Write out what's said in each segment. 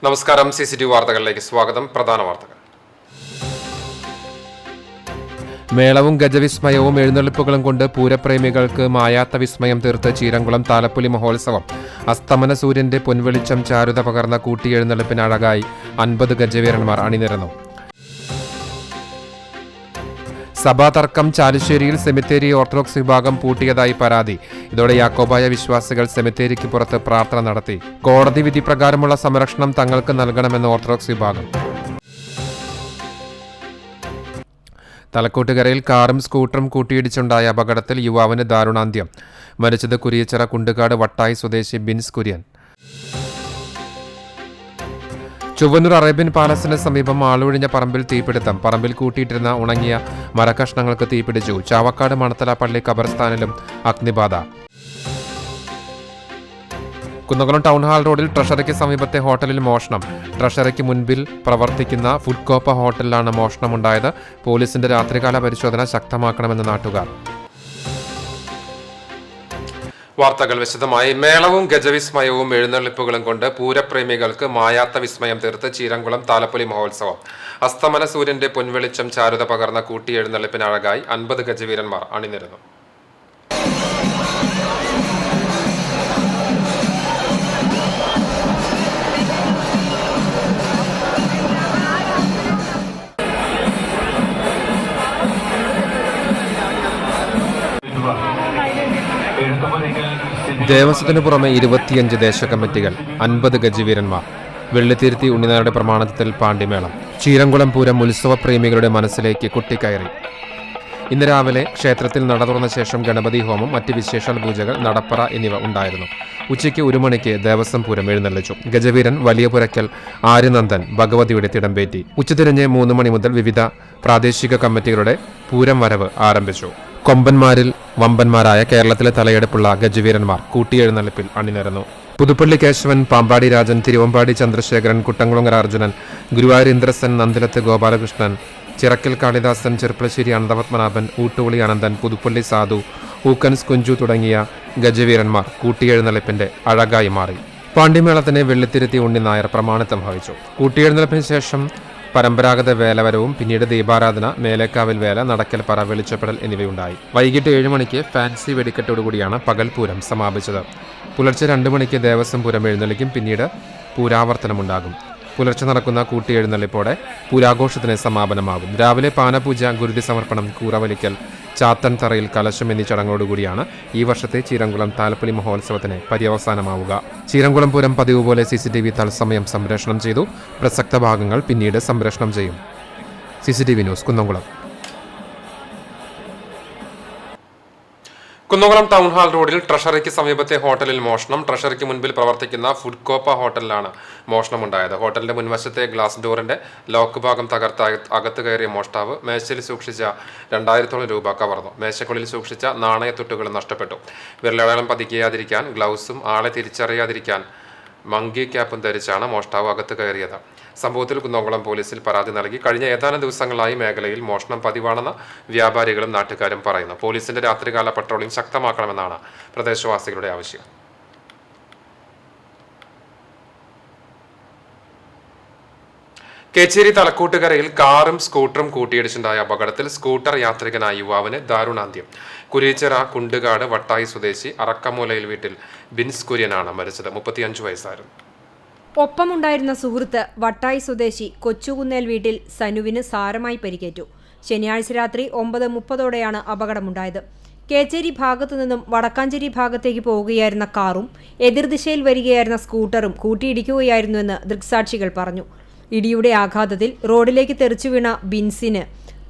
നമസ്കാരം. CCTV വാർത്തകളിലേക്ക് സ്വാഗതം. പ്രധാന വാർത്തകൾ. മേളവും ഗജവിസ്മയവും എഴുന്നള്ളിപ്പുകളും കൊണ്ട് പൂരപ്രേമികൾക്ക് മായാത്ത വിസ്മയം തീർത്ത് ചീരംകുളം താലപ്പൊലി മഹോത്സവം. അസ്തമന സൂര്യന്റെ പൊൻവെളിച്ചം ചാരുത പകർന്ന കൂട്ടിയെഴുന്നള്ളിപ്പിന് അഴകായി 50 ഗജവീരന്മാർ അണിനിരന്നു. സഭാതർക്കം. ചാലുശ്ശേരിയിൽ സെമിത്തേരി ഓർത്തഡോക്സ് വിഭാഗം പൂട്ടിയതായി പരാതി. ഇതോടെ യാക്കോബായ വിശ്വാസികൾ സെമിത്തേരിക്ക് പുറത്ത് പ്രാർത്ഥന നടത്തി. കോടതി വിധി പ്രകാരമുള്ള സംരക്ഷണം തങ്ങൾക്ക് നൽകണമെന്ന് ഓർത്തഡോക്സ് വിഭാഗം. തലക്കോട്ടുകരയിൽ കാറും സ്കൂട്ടറും കൂട്ടിയിടിച്ചുണ്ടായ അപകടത്തിൽ യുവാവിന് ദാരുണാന്ത്യം. മരിച്ചത് കുരിയച്ചിറ കുണ്ടുകാട് വട്ടായി സ്വദേശി ബിൻസ് കുര്യൻ. ചൊവ്വന്നൂർ അറേബ്യൻ പാലസിന് സമീപം ആളൊഴിഞ്ഞ പറമ്പിൽ തീപിടുത്തം. പറമ്പിൽ കൂട്ടിയിട്ടിരുന്ന ഉണങ്ങിയ മരക്കഷ്ണങ്ങൾക്ക് തീപിടിച്ചു. ചാവക്കാട് മണത്തല പള്ളി ഖബർസ്ഥാനിലും അഗ്നിബാധ. കുന്നംകുളം ടൗൺഹാൾ റോഡിൽ ട്രഷറിക്ക് സമീപത്തെ ഹോട്ടലിൽ മോഷണം. ട്രഷറിക്ക് മുൻപിൽ പ്രവർത്തിക്കുന്ന ഫുഡ് കോപ്പ ഹോട്ടലിലാണ് മോഷണമുണ്ടായത്. പോലീസിന്റെ രാത്രികാല പരിശോധന ശക്തമാക്കണമെന്ന് നാട്ടുകാർ. വാർത്തകൾ വിശദമായി. മേളവും ഗജവിസ്മയവും എഴുന്നള്ളിപ്പുകളും കൊണ്ട് പൂരപ്രേമികൾക്ക് മായാത്ത വിസ്മയം തീർത്ത് ചീരംകുളം താലപ്പൊലി മഹോത്സവം. അസ്തമന സൂര്യന്റെ പൊൻവെളിച്ചം ചാരുത പകർന്ന കൂട്ടിയെഴുന്നള്ളിപ്പിന് അഴകായി 50 ഗജവീരന്മാർ അണിനിരന്നു. ദേവസ്വത്തിനു പുറമെ 25 ദേശ കമ്മിറ്റികൾ, 50 ഗജവീരന്മാർ. വെള്ളിത്തിരുത്തി ഉണ്ണിനാരുടെ പ്രമാണത്തിൽ പാണ്ടിമേളം. ചീരംകുളം പൂരം ഉത്സവപ്രേമികളുടെ മനസ്സിലേക്ക് കുട്ടിക്കയറി. ഇന്ന് രാവിലെ ക്ഷേത്രത്തിൽ നട തുറന്ന ശേഷം ഗണപതി ഹോമം, മറ്റ് വിശേഷാൽ പൂജകൾ, നടപ്പറ എന്നിവ ഉണ്ടായിരുന്നു. ഉച്ചയ്ക്ക് 1 മണിക്ക് ദേവസ്വം പൂരം എഴുന്നള്ളിച്ചു. ഗജവീരൻ വലിയ പുരയ്ക്കൽ ആര്യനന്ദൻ ഭഗവതിയുടെ തിടമ്പേറ്റി. ഉച്ചതിരിഞ്ഞ് 3 മണി മുതൽ വിവിധ പ്രാദേശിക കമ്മിറ്റികളുടെ പൂരം വരവ് ആരംഭിച്ചു. കൊമ്പന്മാരിൽ വമ്പന്മാരായ കേരളത്തിലെ തലയെടുപ്പുള്ള ഗജവീരന്മാർ കൂട്ടിയെഴുന്നള്ളിപ്പിൽ അണിനിരന്നു. പുതുപ്പള്ളി കേശവൻ, പാമ്പാടി രാജൻ, തിരുവമ്പാടി ചന്ദ്രശേഖരൻ, കുട്ടംകുളങ്ങര അർജുനൻ, ഗുരുവായൂർ ഇന്ദ്രസൻ, നന്ദിലത്ത് ഗോപാലകൃഷ്ണൻ, ചിറക്കൽ കാളിദാസൻ, ചെറുപ്പളശ്ശേരി അനന്തപത്മനാഭൻ, ഊട്ടുവിളി അനന്തൻ, പുതുപ്പള്ളി സാധു, ഊക്കൻസ് കുഞ്ചു തുടങ്ങിയ ഗജവീരന്മാർ കൂട്ടിയെഴുന്നള്ളിപ്പിന്റെ അഴകായി മാറി. പാണ്ടിമേളത്തിന് വെള്ളിത്തിരുത്തി ഉണ്ണി നായർ പ്രമാണിത്വം വഹിച്ചു. കൂട്ടിയെഴുന്നള്ളിപ്പിന് ശേഷം പരമ്പരാഗത വേലവരവും പിന്നീട് ദീപാരാധന, മേലേക്കാവിൽ വേല, നടക്കൽ പറ, വെളിച്ചപ്പെടൽ എന്നിവയുണ്ടായി. വൈകിട്ട് 7 മണിക്ക് ഫാൻസി വെടിക്കെട്ടോടുകൂടിയാണ് പകൽപൂരം സമാപിച്ചത്. പുലർച്ചെ 2 മണിക്ക് ദേവസ്വം പൂരം എഴുന്നള്ളിക്കും. പിന്നീട് പൂരാവർത്തനമുണ്ടാകും. പുലർച്ചെ നടക്കുന്ന കൂട്ടിയെഴുന്നള്ളിപ്പോടെ പൂരാഘോഷത്തിന് സമാപനമാകും. രാവിലെ പാനപൂജ, ഗുരുതി സമർപ്പണം, കൂറവലിക്കൽ, ചാത്തൻ തറയിൽ കലശം എന്നീ ചടങ്ങോടുകൂടിയാണ് ഈ വർഷത്തെ ചീരംകുളം താലപ്പൊലി മഹോത്സവത്തിന് പര്യവസാനമാവുക. ചീരംകുളം പൂരം പതിവ് പോലെ CCTV തത്സമയം സംപ്രേഷണം ചെയ്തു. പ്രസക്ത ഭാഗങ്ങൾ പിന്നീട് സംപ്രേഷണം ചെയ്യും. CCTV news, Kunnamkulam. Kunnamkulam town hall റോഡിൽ ട്രഷറിക്ക് സമീപത്തെ ഹോട്ടലിൽ മോഷണം. ട്രഷറിക്ക് മുൻപിൽ പ്രവർത്തിക്കുന്ന ഫുഡ് കോപ്പ ഹോട്ടലിലാണ് മോഷണമുണ്ടായത്. ഹോട്ടലിന്റെ മുൻവശത്തെ ഗ്ലാസ് ഡോറിന്റെ ലോക്ക് ഭാഗം തകർത്ത് അകത്ത് കയറിയ മോഷ്ടാവ് മേശയിൽ സൂക്ഷിച്ച 2000-ഓളം രൂപ കവർന്നു. മേശക്കുള്ളിൽ സൂക്ഷിച്ച നാണയത്തുട്ടുകളും നഷ്ടപ്പെട്ടു. വിരലടയാളം പതിക്കാതിരിക്കാൻ ഗ്ലൗസും ആളെ തിരിച്ചറിയാതിരിക്കാൻ മങ്കി ക്യാപ്പും ധരിച്ചാണ് മോഷ്ടാവ് അകത്ത് കയറിയത്. സംഭവത്തിൽ കുന്നംകുളം പോലീസിൽ പരാതി നൽകി. കഴിഞ്ഞ ഏതാനും ദിവസങ്ങളായി മേഖലയിൽ മോഷണം പതിവാണെന്ന് വ്യാപാരികളും നാട്ടുകാരും പറയുന്നു. പോലീസിന്റെ രാത്രികാല പട്രോളിംഗ് ശക്തമാക്കണമെന്നാണ് പ്രദേശവാസികളുടെ ആവശ്യം. കേച്ചേരി തലക്കൂട്ടുകരയിൽ കാറും സ്കൂട്ടറും കൂട്ടിയിടിച്ചുണ്ടായ അപകടത്തിൽ സ്കൂട്ടർ യാത്രികനായ യുവാവിന് ദാരുണാന്ത്യം. കുരിയച്ചിറ കുണ്ടുകാട് വട്ടായി സ്വദേശി അറക്കമൂലയിൽ വീട്ടിൽ ബിൻസ് കുര്യനാണ് മരിച്ചത്. 35 വയസ്സായിരുന്നു. ഒപ്പമുണ്ടായിരുന്ന സുഹൃത്ത് വട്ടായി സ്വദേശി കൊച്ചുകുന്നേൽ വീട്ടിൽ സനുവിന് സാരമായി പരിക്കേറ്റു. ശനിയാഴ്ച രാത്രി 9:30ഓടെയാണ് അപകടമുണ്ടായത്. കേച്ചേരി ഭാഗത്തു നിന്നും വടക്കാഞ്ചേരി ഭാഗത്തേക്ക് പോവുകയായിരുന്ന കാറും എതിർദിശയിൽ വരികയായിരുന്ന സ്കൂട്ടറും കൂട്ടിയിടിക്കുകയായിരുന്നുവെന്ന് ദൃക്സാക്ഷികൾ പറഞ്ഞു. ഇടിയുടെ ആഘാതത്തിൽ റോഡിലേക്ക് തെറിച്ചു വീണ ബിൻസിന്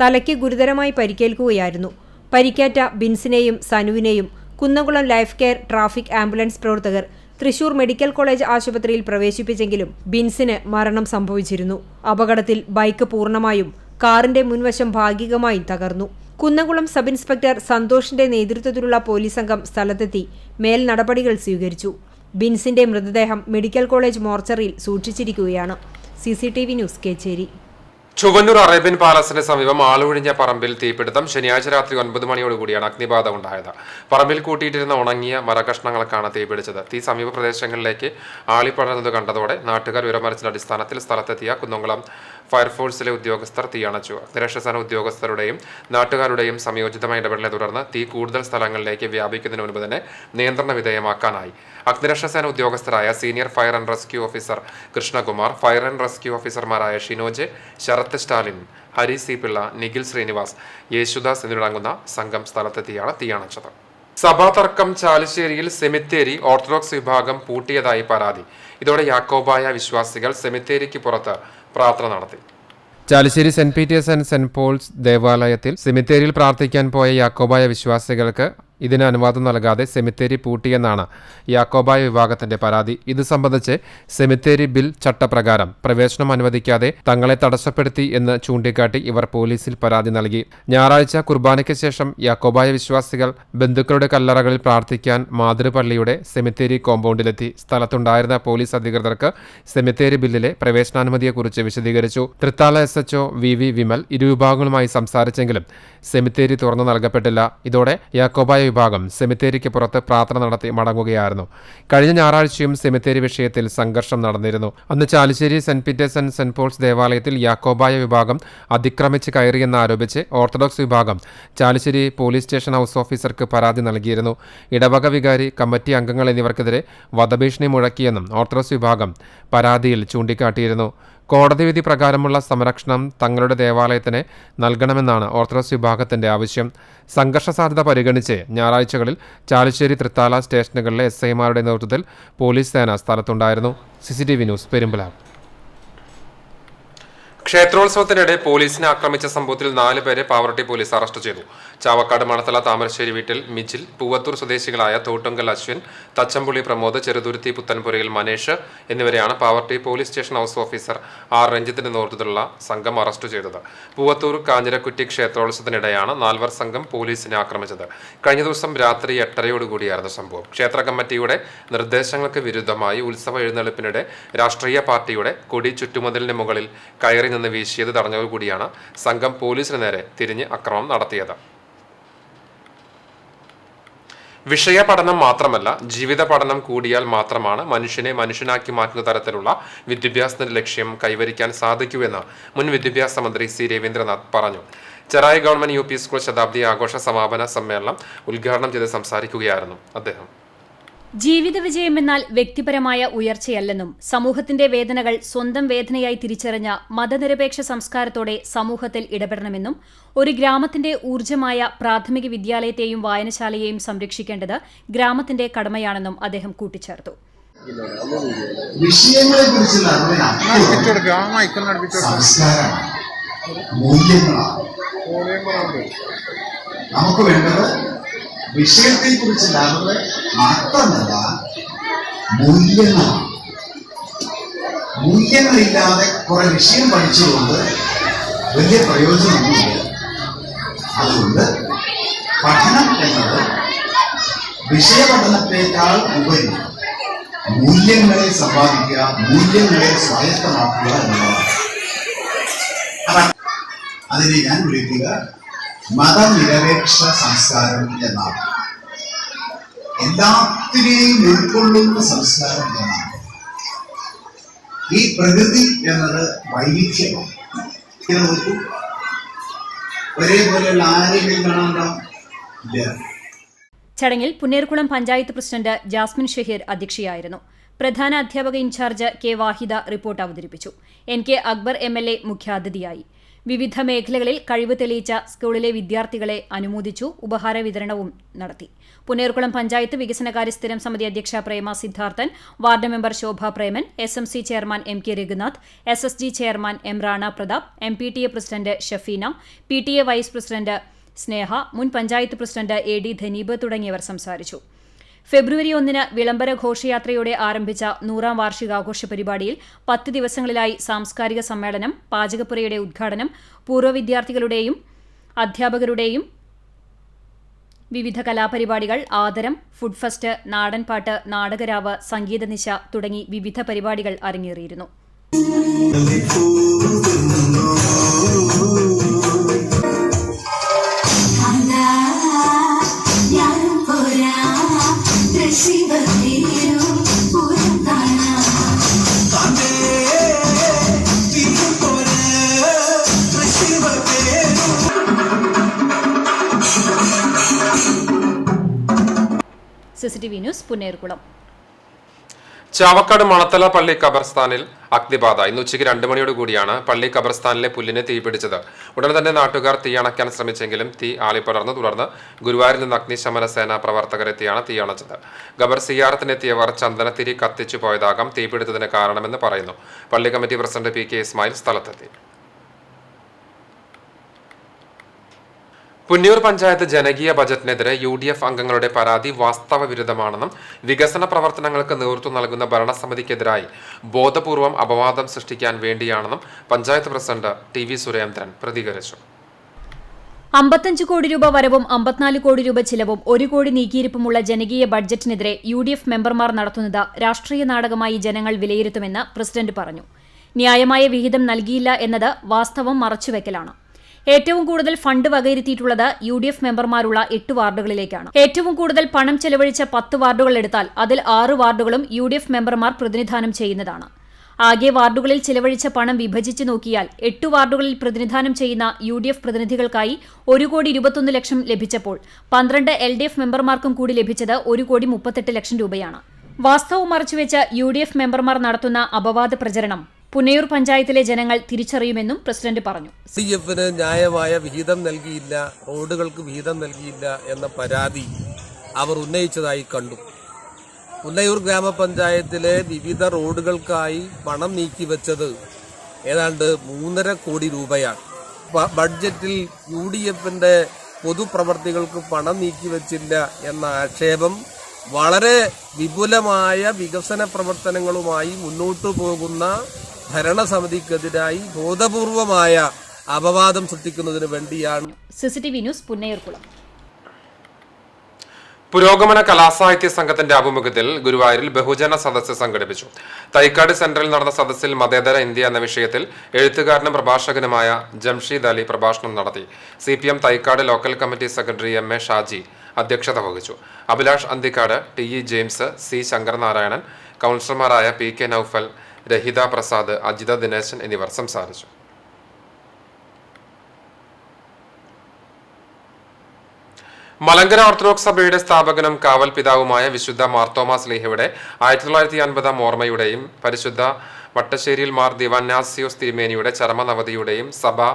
തലയ്ക്ക് ഗുരുതരമായി പരിക്കേൽക്കുകയായിരുന്നു. പരിക്കേറ്റ ബിൻസിനെയും സനുവിനെയും Kunnamkulam life care traffic ambulance പ്രവർത്തകർ തൃശൂർ മെഡിക്കൽ കോളേജ് ആശുപത്രിയിൽ പ്രവേശിപ്പിച്ചെങ്കിലും ബിൻസിന് മരണം സംഭവിച്ചിരുന്നു. അപകടത്തിൽ ബൈക്ക് പൂർണ്ണമായും കാറിന്റെ മുൻവശം ഭാഗികമായും തകർന്നു. കുന്നംകുളം സബ് ഇൻസ്പെക്ടർ സന്തോഷിന്റെ നേതൃത്വത്തിലുള്ള പോലീസ് സംഘം സ്ഥലത്തെത്തി മേൽ നടപടികൾ സ്വീകരിച്ചു. ബിൻസിന്റെ മൃതദേഹം മെഡിക്കൽ കോളേജ് മോർച്ചറിയിൽ സൂക്ഷിച്ചിരിക്കുകയാണ്. CCTV news, Kechery. Chuvannur Arabian പാലസിന് സമീപം ആളൊഴിഞ്ഞ പറമ്പിൽ തീപിടുത്തം. ശനിയാഴ്ച രാത്രി 9 മണിയോടുകൂടിയാണ് അഗ്നിബാധ ഉണ്ടായത്. പറമ്പിൽ കൂട്ടിയിട്ടിരുന്ന ഉണങ്ങിയ മരകഷ്ണങ്ങൾക്കാണ് തീപിടിച്ചത്. തീ സമീപ പ്രദേശങ്ങളിലേക്ക് ആളിപ്പടർന്നത് കണ്ടതോടെ നാട്ടുകാർ വിവരമറിച്ച അടിസ്ഥാനത്തിൽ സ്ഥലത്തെത്തിയ കുന്നംകുളം ഫയർഫോഴ്സിലെ ഉദ്യോഗസ്ഥർ തീയണച്ചു. അഗ്നിരക്ഷാസേന ഉദ്യോഗസ്ഥരുടെയും നാട്ടുകാരുടെയും സംയോജിതമായ ഇടപെടലിനെ തുടർന്ന് തീ കൂടുതൽ സ്ഥലങ്ങളിലേക്ക് വ്യാപിക്കുന്നതിന് മുൻപ് തന്നെ നിയന്ത്രണ വിധേയമാക്കാനായി. അഗ്നിരക്ഷാസേന ഉദ്യോഗസ്ഥരായ senior fire and rescue officer Krishnakumar, fire and rescue ഓഫീസർമാരായ ഷിനോജ്, ശരത് സ്റ്റാലിൻ, ഹരി സി പിള്ള, നിഖിൽ ശ്രീനിവാസ്, യേശുദാസ് എന്നിവരടങ്ങുന്ന സംഘം സ്ഥലത്തെത്തിയാണ് തീയണച്ചത്. സഭാ തർക്കം. ചാലിശ്ശേരിയിൽ സെമിത്തേരി ഓർത്തഡോക്സ് വിഭാഗം പൂട്ടിയതായി പരാതി. ഇതോടെ യാക്കോബായ വിശ്വാസികൾ സെമിത്തേരിക്ക് പുറത്ത് പ്രാർത്ഥന നടത്തി. Chalissery saint Peter's and saint Paul's ദേവാലയത്തിൽ സെമിത്തേരിയിൽ പ്രാർത്ഥിക്കാൻ പോയ യാക്കോബായ വിശ്വാസികൾക്ക് ഇതിന് അനുവാദം നൽകാതെ സെമിത്തേരി പൂട്ടിയെന്നാണ് യാക്കോബായ വിഭാഗത്തിന്റെ പരാതി. ഇത് സംബന്ധിച്ച് സെമിത്തേരി ബിൽ ചട്ടപ്രകാരം പ്രവേശനം അനുവദിക്കാതെ തങ്ങളെ തടസ്സപ്പെടുത്തി എന്ന് ചൂണ്ടിക്കാട്ടി ഇവർ പോലീസിൽ പരാതി നൽകി. ഞായറാഴ്ച കുർബാനയ്ക്ക് ശേഷം യാക്കോബായ വിശ്വാസികൾ ബന്ധുക്കളുടെ കല്ലറകളിൽ പ്രാർത്ഥിക്കാൻ മാതൃപള്ളിയുടെ സെമിത്തേരി കോമ്പൗണ്ടിലെത്തി. സ്ഥലത്തുണ്ടായിരുന്ന പോലീസ് അധികൃതർക്ക് സെമിത്തേരി ബില്ലിലെ പ്രവേശനാനുമതിയെക്കുറിച്ച് വിശദീകരിച്ചു. തൃത്താല SHO VV വിമൽ ഇരുവിഭാഗങ്ങളുമായി സംസാരിച്ചെങ്കിലും സെമിത്തേരി തുറന്നു നൽകപ്പെട്ടില്ല. ഇതോടെ യാക്കോബായ വിഭാഗം സെമിത്തേരിക്ക് പുറത്ത് പ്രാർത്ഥന നടത്തി മടങ്ങുകയായിരുന്നു. കഴിഞ്ഞ ഞായറാഴ്ചയും സെമിത്തേരി വിഷയത്തിൽ സംഘർഷം നടന്നിരുന്നു. അന്ന് Chalissery saint Peter's and saint Paul's ദേവാലയത്തിൽ യാക്കോബായ വിഭാഗം അതിക്രമിച്ച് കയറിയെന്ന് ആരോപിച്ച് ഓർത്തഡോക്സ് വിഭാഗം ചാലിശ്ശേരി പോലീസ് സ്റ്റേഷൻ ഹൗസ് ഓഫീസർക്ക് പരാതി നൽകിയിരുന്നു. ഇടവക വികാരി, കമ്മിറ്റി അംഗങ്ങൾ എന്നിവർക്കെതിരെ വധഭീഷണി മുഴക്കിയെന്നും ഓർത്തഡോക്സ് വിഭാഗം പരാതിയിൽ ചൂണ്ടിക്കാട്ടിയിരുന്നു. കോടതി വിധി പ്രകാരമുള്ള സംരക്ഷണം തങ്ങളുടെ ദേവാലയത്തിന് നൽകണമെന്നാണ് ഓർത്തഡോക്സ് വിഭാഗത്തിന്റെ ആവശ്യം. സംഘർഷ സാധ്യത പരിഗണിച്ച് ഞായറാഴ്ചകളിൽ ചാലിശ്ശേരി, തൃത്താല സ്റ്റേഷനുകളിലെ SIമാരുടെ നേതൃത്വത്തിൽ പോലീസ് സേന സ്ഥലത്തുണ്ടായിരുന്നു. CCTV news, Perumbilavu. ക്ഷേത്രോത്സവത്തിനിടെ പോലീസിനെ ആക്രമിച്ച സംഭവത്തിൽ 4 പേരെ പാവറട്ടി പോലീസ് അറസ്റ്റ് ചെയ്തു. ചാവക്കാട് മണത്തല താമരശ്ശേരി വീട്ടിൽ മിജിൽ, പൂവത്തൂർ സ്വദേശികളായ തോട്ടുങ്കൽ അശ്വിൻ, തച്ചമ്പുള്ളി പ്രമോദ്, ചെറുതുരുത്തി പുത്തൻപുരയിൽ മനേഷ് എന്നിവരെയാണ് Pavaratty police station house officer R രഞ്ജിത്തിന്റെ നേതൃത്വത്തിലുള്ള സംഘം അറസ്റ്റ് ചെയ്തത്. പൂവത്തൂർ കാഞ്ഞിരക്കുറ്റി ക്ഷേത്രോത്സവത്തിനിടെയാണ് 4 സംഘം പോലീസിനെ ആക്രമിച്ചത്. കഴിഞ്ഞ ദിവസം രാത്രി 8:30യോടുകൂടിയായിരുന്നു സംഭവം. ക്ഷേത്ര കമ്മിറ്റിയുടെ നിർദ്ദേശങ്ങൾക്ക് വിരുദ്ധമായി ഉത്സവ എഴുന്നള്ളിപ്പിനിടെ രാഷ്ട്രീയ പാർട്ടിയുടെ കൊടി ചുറ്റുമതിലിന് മുകളിൽ കയറി നിന്ന് വീശിയത് തടഞ്ഞതോടുകൂടിയാണ് സംഘം പോലീസിന് നേരെ തിരിഞ്ഞ് അക്രമം നടത്തിയത്. വിഷയ പഠനം മാത്രമല്ല, ജീവിത പഠനം കൂടിയാൽ മാത്രമാണ് മനുഷ്യനെ മനുഷ്യനാക്കി മാറ്റുന്ന തരത്തിലുള്ള വിദ്യാഭ്യാസത്തിന്റെ ലക്ഷ്യം കൈവരിക്കാൻ സാധിക്കൂവെന്ന് മുൻ വിദ്യാഭ്യാസ മന്ത്രി C രവീന്ദ്രനാഥ് പറഞ്ഞു. ചെറായി ഗവൺമെന്റ് UP സ്കൂൾ ശതാബ്ദി ആഘോഷ സമാപന സമ്മേളനം ഉദ്ഘാടനം ചെയ്ത് സംസാരിക്കുകയായിരുന്നു അദ്ദേഹം. ജീവിത വിജയമെന്നാൽ വ്യക്തിപരമായ ഉയർച്ചയല്ലെന്നും സമൂഹത്തിന്റെ വേദനകൾ സ്വന്തം വേദനയായി തിരിച്ചറിഞ്ഞ മതനിരപേക്ഷ സംസ്കാരത്തോടെ സമൂഹത്തിൽ ഇടപെടണമെന്നും ഒരു ഗ്രാമത്തിന്റെ ഊർജ്ജമായ പ്രാഥമിക വിദ്യാലയത്തെയും വായനശാലയെയും സംരക്ഷിക്കേണ്ടത് ഗ്രാമത്തിന്റെ കടമയാണെന്നും അദ്ദേഹം കൂട്ടിച്ചേർത്തു. നമുക്ക് വേണ്ടത് വിഷയത്തെ കുറിച്ചുള്ള അറിവ് മാത്രമല്ല, മൂല്യങ്ങളാണ്. മൂല്യങ്ങളില്ലാതെ കുറെ വിഷയം പഠിച്ചുകൊണ്ട് വലിയ പ്രയോജനമൊന്നുമില്ല. അതുകൊണ്ട് പഠനം എന്നത് വിഷയപഠനത്തെക്കാൾ ഉപരി മൂല്യങ്ങളെ സമ്പാദിക്കുക, മൂല്യങ്ങളെ സ്വായത്തമാക്കുക എന്നതാണ്. അതിനെ ഞാൻ വിളിക്കുക മതനിരപേക്ഷ സംസ്കാരം എന്നാണ്. എല്ലാത്തിനെയും ഉൾക്കൊള്ളുന്ന സംസ്കാരം എന്നാണ്. ഈ പ്രകൃതി എന്നത് വൈവിധ്യമാണ്. ഒരേപോലെയുള്ള ആരെങ്കിലും കാണാൻ ഇല്ല. ചടങ്ങിൽ പുന്നേർകുളം പഞ്ചായത്ത് പ്രസിഡന്റ് ജാസ്മിൻ ഷഹീർ അധ്യക്ഷയായിരുന്നു. പ്രധാന അധ്യാപക ഇൻചാർജ് K വാഹിദ റിപ്പോർട്ട് അവതരിപ്പിച്ചു. NK അക്ബർ MLA മുഖ്യാതിഥിയായി. വിവിധ മേഖലകളിൽ കഴിവ് തെളിയിച്ച സ്കൂളിലെ വിദ്യാർത്ഥികളെ അനുമോദിച്ചു. ഉപഹാര വിതരണവും നടത്തി. പുന്നേർകുളം പഞ്ചായത്ത് വികസനകാര്യ സ്ഥിരം സമിതി അധ്യക്ഷ Prema Sidharthan, ward member Shobha Preman, SMC chairman MK Raghunath, SSG chairman M Rana Pratap, MPTA president Shafeena, PTA vice president Sneha, മുൻ പഞ്ചായത്ത് പ്രസിഡന്റ് AD ധനീബ് തുടങ്ങിയവർ സംസാരിച്ചു. ഫെബ്രുവരി 1 വിളംബര ഘോഷയാത്രയോടെ ആരംഭിച്ച 100ാം വാർഷികാഘോഷ പരിപാടിയിൽ 10 ദിവസങ്ങളിലായി സാംസ്കാരിക സമ്മേളനം, പാചകപ്പുരയുടെ ഉദ്ഘാടനം, പൂർവ്വ വിദ്യാർത്ഥികളുടെയും അധ്യാപകരുടെയും വിവിധ കലാപരിപാടികൾ, ആദരം, ഫുഡ് ഫെസ്റ്റ്, നാടൻപാട്ട്, നാടകരാവ്, സംഗീതനിശ തുടങ്ങി വിവിധ പരിപാടികൾ അരങ്ങേറിയിരുന്നു. CCTV news Punnayurkulam. ചാവക്കാട് മണത്തല പള്ളി ഖബർസ്ഥാനിൽ അഗ്നിബാധ. ഇന്ന് ഉച്ചയ്ക്ക് 2 മണിയോടുകൂടിയാണ് പള്ളി ഖബർസ്ഥാനിലെ പുല്ലിന് തീപിടിച്ചത്. ഉടൻ തന്നെ നാട്ടുകാർ തീയണയ്ക്കാൻ ശ്രമിച്ചെങ്കിലും തീ ആളിപ്പടർന്നു. തുടർന്ന് ഗുരുവായൂരിൽ നിന്ന് അഗ്നിശമന സേന പ്രവർത്തകരെത്തിയാണ് തീയണച്ചത്. ഖബർ സിയാറത്തിനെത്തിയവർ ചന്ദനത്തിരി കത്തിച്ചു പോയതാകാം തീപിടുത്തത്തിന് കാരണമെന്ന് പറയുന്നു. പള്ളി കമ്മിറ്റി പ്രസിഡന്റ് PK ഇസ്മായിൽ സ്ഥലത്തെത്തി. പുന്നൂർ പഞ്ചായത്ത് ജനകീയ ബജറ്റിനെതിരെ UDF അംഗങ്ങളുടെ പരാതി വാസ്തവ വിരുദ്ധമാണെന്നും വികസന പ്രവർത്തനങ്ങൾക്ക് നേതൃത്വം നൽകുന്ന ഭരണസമിതിക്കെതിരായി ബോധപൂർവം അപവാദം സൃഷ്ടിക്കാൻ വേണ്ടിയാണെന്നും പഞ്ചായത്ത് പ്രസിഡന്റ് TV സുരേന്ദ്രൻ പ്രതികരിച്ചു. 55 കോടി രൂപ വരവും 54 കോടി രൂപ ചിലവും 1 കോടി നീക്കിയിരിപ്പുമുള്ള ജനകീയ ബഡ്ജറ്റിനെതിരെ UDF മെമ്പർമാർ നടത്തുന്നത് രാഷ്ട്രീയ നാടകമായി ജനങ്ങൾ വിലയിരുത്തുമെന്ന് പ്രസിഡന്റ് പറഞ്ഞു. ന്യായമായ വിഹിതം നൽകിയില്ല എന്നത് വാസ്തവം മറച്ചുവെക്കലാണ്. ഏറ്റവും കൂടുതൽ ഫണ്ട് വകയിരുത്തിയിട്ടുള്ളത് UDF മെമ്പർമാരുള്ള 8 വാർഡുകളിലേക്കാണ്. ഏറ്റവും കൂടുതൽ പണം ചെലവഴിച്ച 10 വാർഡുകൾ എടുത്താൽ അതിൽ 6 വാർഡുകളും UDF മെമ്പർമാർ പ്രതിനിധാനം ചെയ്യുന്നതാണ്. ആകെ വാർഡുകളിൽ ചിലവഴിച്ച പണം വിഭജിച്ച് നോക്കിയാൽ 8 വാർഡുകളിൽ പ്രതിനിധാനം ചെയ്യുന്ന UDF പ്രതിനിധികൾക്കായി 1 കോടി 21 ലക്ഷം ലഭിച്ചപ്പോൾ 12 LDF മെമ്പർമാർക്കും കൂടി ലഭിച്ചത് 1 കോടി 38 ലക്ഷം രൂപയാണ്. വാസ്തവം മറച്ചുവെച്ച് UDF മെമ്പർമാർ നടത്തുന്ന അപവാദ പ്രചരണം പുന്നയൂർ പഞ്ചായത്തിലെ ജനങ്ങൾ തിരിച്ചറിയുമെന്നും പ്രസിഡന്റ് പറഞ്ഞു. CFന് ന്യായമായ വിഹിതം നൽകിയില്ല, റോഡുകൾക്ക് വിഹിതം നൽകിയില്ല എന്ന പരാതി അവർ ഉന്നയിച്ചതായി കണ്ടു. പുന്നയൂർ ഗ്രാമപഞ്ചായത്തിലെ വിവിധ റോഡുകൾക്കായി പണം നീക്കിവെച്ചത് ഏതാണ്ട് 3.5 കോടി രൂപയാണ്. ബഡ്ജറ്റിൽ UDFന്റെ പൊതുപ്രവർത്തികൾക്ക് പണം നീക്കിവെച്ചില്ല എന്ന ആക്ഷേപം വളരെ വിപുലമായ വികസന പ്രവർത്തനങ്ങളുമായി മുന്നോട്ടു പോകുന്ന ഭരണസമിതിക്കെതിരായി ബോധപൂർവമായ അപവാദം സൃഷ്ടിക്കുന്നതിന് വേണ്ടിയാണ്. CCTV news Punnayurkulam. പുരോഗമന കലാസാഹിത്യ സംഘത്തിന്റെ ആഭിമുഖ്യത്തിൽ ഗുരുവായൂരിൽ ബഹുജന സദസ്സ് സംഘടിപ്പിച്ചു. തൈക്കാട് സെന്ററിൽ നടന്ന സദസ്സിൽ മതേതര ഇന്ത്യ എന്ന വിഷയത്തിൽ എഴുത്തുകാരനും പ്രഭാഷകനുമായ ജംഷീദ് അലി പ്രഭാഷണം നടത്തി. CPM Thycaud local committee secretary MA Shaji അധ്യക്ഷത വഹിച്ചു. Abhilash Anthikad, TE James, C Sankaranarayanan, കൗൺസിലർമാരായ PK നൌഫൽ, രഹിത പ്രസാദ്, അജിത ദിനേശൻ എന്നിവർ സംസാരിച്ചു. മലങ്കര ഓർത്തഡോക്സ് സഭയുടെ സ്ഥാപകനും കാവൽ പിതാവുമായ വിശുദ്ധ മാർത്തോമാ ശ്ലീഹയുടെ 1950 ഓർമ്മയുടെയും പരിശുദ്ധ വട്ടശ്ശേരിയിൽ മാർ ദിവന്യാസിയോസ് തിരുമേനിയുടെ ചരമനവതിയുടെയും സഭാ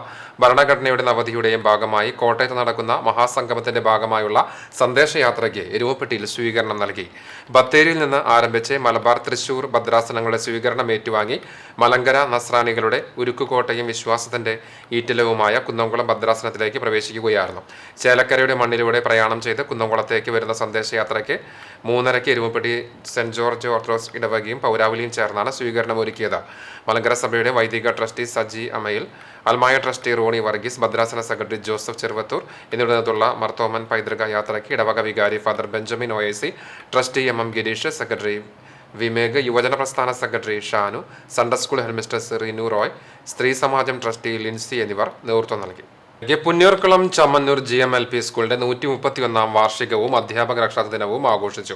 ഭരണഘടനയുടെ നവതിയുടെയും ഭാഗമായി കോട്ടയത്ത് നടക്കുന്ന മഹാസംഗമത്തിന്റെ ഭാഗമായുള്ള സന്ദേശയാത്രയ്ക്ക് എരുവപ്പെട്ടിയിൽ സ്വീകരണം നൽകി. ബത്തേരിയിൽ നിന്ന് ആരംഭിച്ച് മലബാർ, തൃശൂർ ഭദ്രാസനങ്ങളുടെ സ്വീകരണം ഏറ്റുവാങ്ങി മലങ്കര നസ്രാനികളുടെ ഉരുക്കുകോട്ടയും വിശ്വാസത്തിന്റെ ഈറ്റിലവുമായ കുന്നംകുളം ഭദ്രാസനത്തിലേക്ക് പ്രവേശിക്കുകയായിരുന്നു. ചേലക്കരയുടെ മണ്ണിലൂടെ പ്രയാണം ചെയ്ത് കുന്നംകുളത്തേക്ക് വരുന്ന സന്ദേശയാത്രയ്ക്ക് 3:30 എരുവപ്പെട്ടി സെന്റ് ജോർജ് ഓർത്തഡോക്സ് ഇടവകയും പൗരാവലിയും ചേർന്നാണ് സ്വീകരണം ഒരുക്കിയത്. മലങ്കര സഭയുടെ വൈദിക ട്രസ്റ്റി സജി അമയിൽ, അൽമായ ട്രസ്റ്റി റോണി വർഗീസ്, ഭദ്രാസന സെക്രട്ടറി ജോസഫ് ചെറുവത്തൂർ എന്നിവരുടെ നേതൃത്വമുള്ള മർത്തോമൻ പൈതൃക യാത്രയ്ക്ക് ഇടവക വികാരി father Benjamin OAC, trustee MM Gireesh, secretary Vimeg, യുവജന പ്രസ്ഥാന secretary Shanu, Sunday school headmistress Rinu Roy, സ്ത്രീ സമാജം ട്രസ്റ്റി ലിൻസി എന്നിവർ നേതൃത്വം നൽകി. പുന്നൂർക്കുളം ചമ്മന്നൂർ GMLP സ്കൂളിന്റെ 131 വാർഷികവും അധ്യാപക രക്ഷാ ദിനവും ആഘോഷിച്ചു.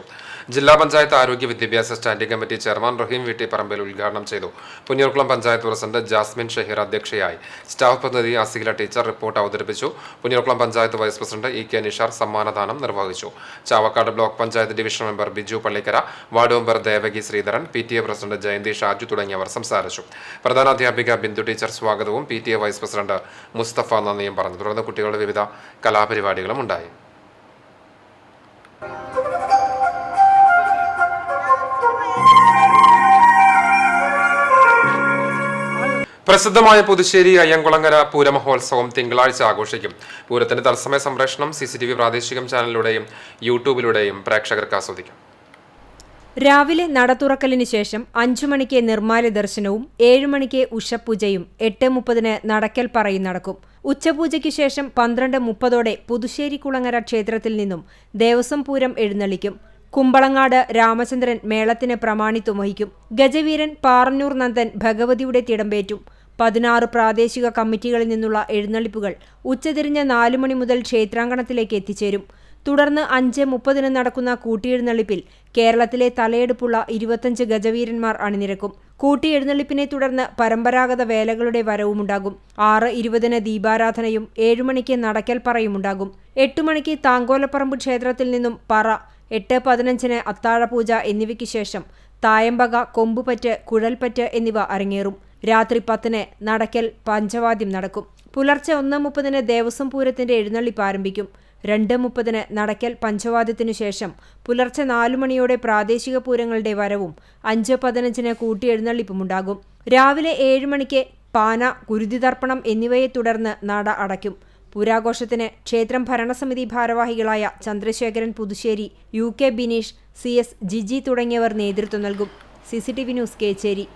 ജില്ലാ പഞ്ചായത്ത് ആരോഗ്യ വിദ്യാഭ്യാസ standing committee chairman Rahim VT Parambil ഉദ്ഘാടനം ചെയ്തു. പുന്നൂർക്കുളം പഞ്ചായത്ത് പ്രസിഡന്റ് ജാസ്മിൻ ഷഹീർ അധ്യക്ഷയായി. സ്റ്റാഫ് പ്രതിനിധി അസീല ടീച്ചർ റിപ്പോർട്ട് അവതരിപ്പിച്ചു. Punnurkulam panchayat vice president EK Nishar സമ്മാനദാനം നിർവഹിച്ചു. Chavakkad block panchayat division member Biju Pallikkara, ward member Devaki Sreedharan, PTA president Jayanthi Shaju തുടങ്ങിയവർ സംസാരിച്ചു. പ്രധാനാധ്യാപിക ബിന്ദു ടീച്ചർ സ്വാഗതവും PTA വൈസ് പ്രസിഡന്റ് മുസ്തഫ നന്ദിയും പറഞ്ഞു. തുടർന്ന് കുട്ടികളുടെ വിവിധ കലാപരിപാടികളും ഉണ്ടായി. പ്രസിദ്ധമായ പുതുശ്ശേരി അയ്യങ്കുളങ്ങര പൂരമഹോത്സവം തിങ്കളാഴ്ച ആഘോഷിക്കും. പൂരത്തിന്റെ തത്സമയ സംപ്രേഷണം CCTV പ്രാദേശികം ചാനലിലൂടെയും യൂട്യൂബിലൂടെയും പ്രേക്ഷകർക്ക് ആസ്വദിക്കാം. രാവിലെ നട തുറക്കലിന് ശേഷം 5 മണിക്ക് നിർമ്മാല്യ ദർശനവും 7 മണിക്ക് ഉഷപൂജയും 8:30 നടക്കൽ പറയും നടക്കും. ഉച്ചപൂജയ്ക്ക് ശേഷം 12:30 പുതുശ്ശേരി കുളങ്ങര ക്ഷേത്രത്തിൽ നിന്നും ദേവസ്വം പൂരം എഴുന്നള്ളിക്കും. കുമ്പളങ്ങാട് രാമചന്ദ്രൻ മേളത്തിന് പ്രമാണിത്വം വഹിക്കും. ഗജവീരൻ പാറന്നൂർ നന്ദൻ ഭഗവതിയുടെ തിടമ്പേറ്റും. 16 പ്രാദേശിക കമ്മിറ്റികളിൽ നിന്നുള്ള എഴുന്നള്ളിപ്പുകൾ ഉച്ചതിരിഞ്ഞ് 4 മണി മുതൽ ക്ഷേത്രാങ്കണത്തിലേക്ക് എത്തിച്ചേരും. തുടർന്ന് 5:30 നടക്കുന്ന കൂട്ടിയെഴുന്നള്ളിപ്പിൽ കേരളത്തിലെ തലയെടുപ്പുള്ള 25 ഗജവീരന്മാർ അണിനിരക്കും. കൂട്ടിയെഴുന്നള്ളിപ്പിനെ തുടർന്ന് പരമ്പരാഗത വേലകളുടെ വരവുമുണ്ടാകും. 6:20 ദീപാരാധനയും 7 മണിക്ക് നടക്കൽ പറയുമുണ്ടാകും. 8 മണിക്ക് താങ്കോലപ്പറമ്പ് ക്ഷേത്രത്തിൽ നിന്നും പറ 8:15 അത്താഴപൂജ എന്നിവയ്ക്ക് ശേഷം തായമ്പക, കൊമ്പുപറ്റ്, കുഴൽപ്പറ്റ് എന്നിവ അരങ്ങേറും. രാത്രി 10 നടക്കൽ പഞ്ചവാദ്യം നടക്കും. പുലർച്ചെ 1:30 ദേവസ്വം പൂരത്തിന്റെ എഴുന്നള്ളിപ്പ് ആരംഭിക്കും. 2:30 നടക്കൽ പഞ്ചവാദ്യത്തിനു ശേഷം പുലർച്ചെ 4 മണിയോടെ പ്രാദേശിക പൂരങ്ങളുടെ വരവും 5:15 കൂട്ടിയെഴുന്നള്ളിപ്പുമുണ്ടാകും. രാവിലെ 7 മണിക്ക് പാന, കുരുതിതർപ്പണം എന്നിവയെ തുടർന്ന് നട അടയ്ക്കും. പൂരാഘോഷത്തിന് ക്ഷേത്രം ഭരണസമിതി ഭാരവാഹികളായ ചന്ദ്രശേഖരൻ പുതുശ്ശേരി, UK ബിനീഷ്, CS ജിജി തുടങ്ങിയവർ നേതൃത്വം നൽകും. CCTV news, Kechery.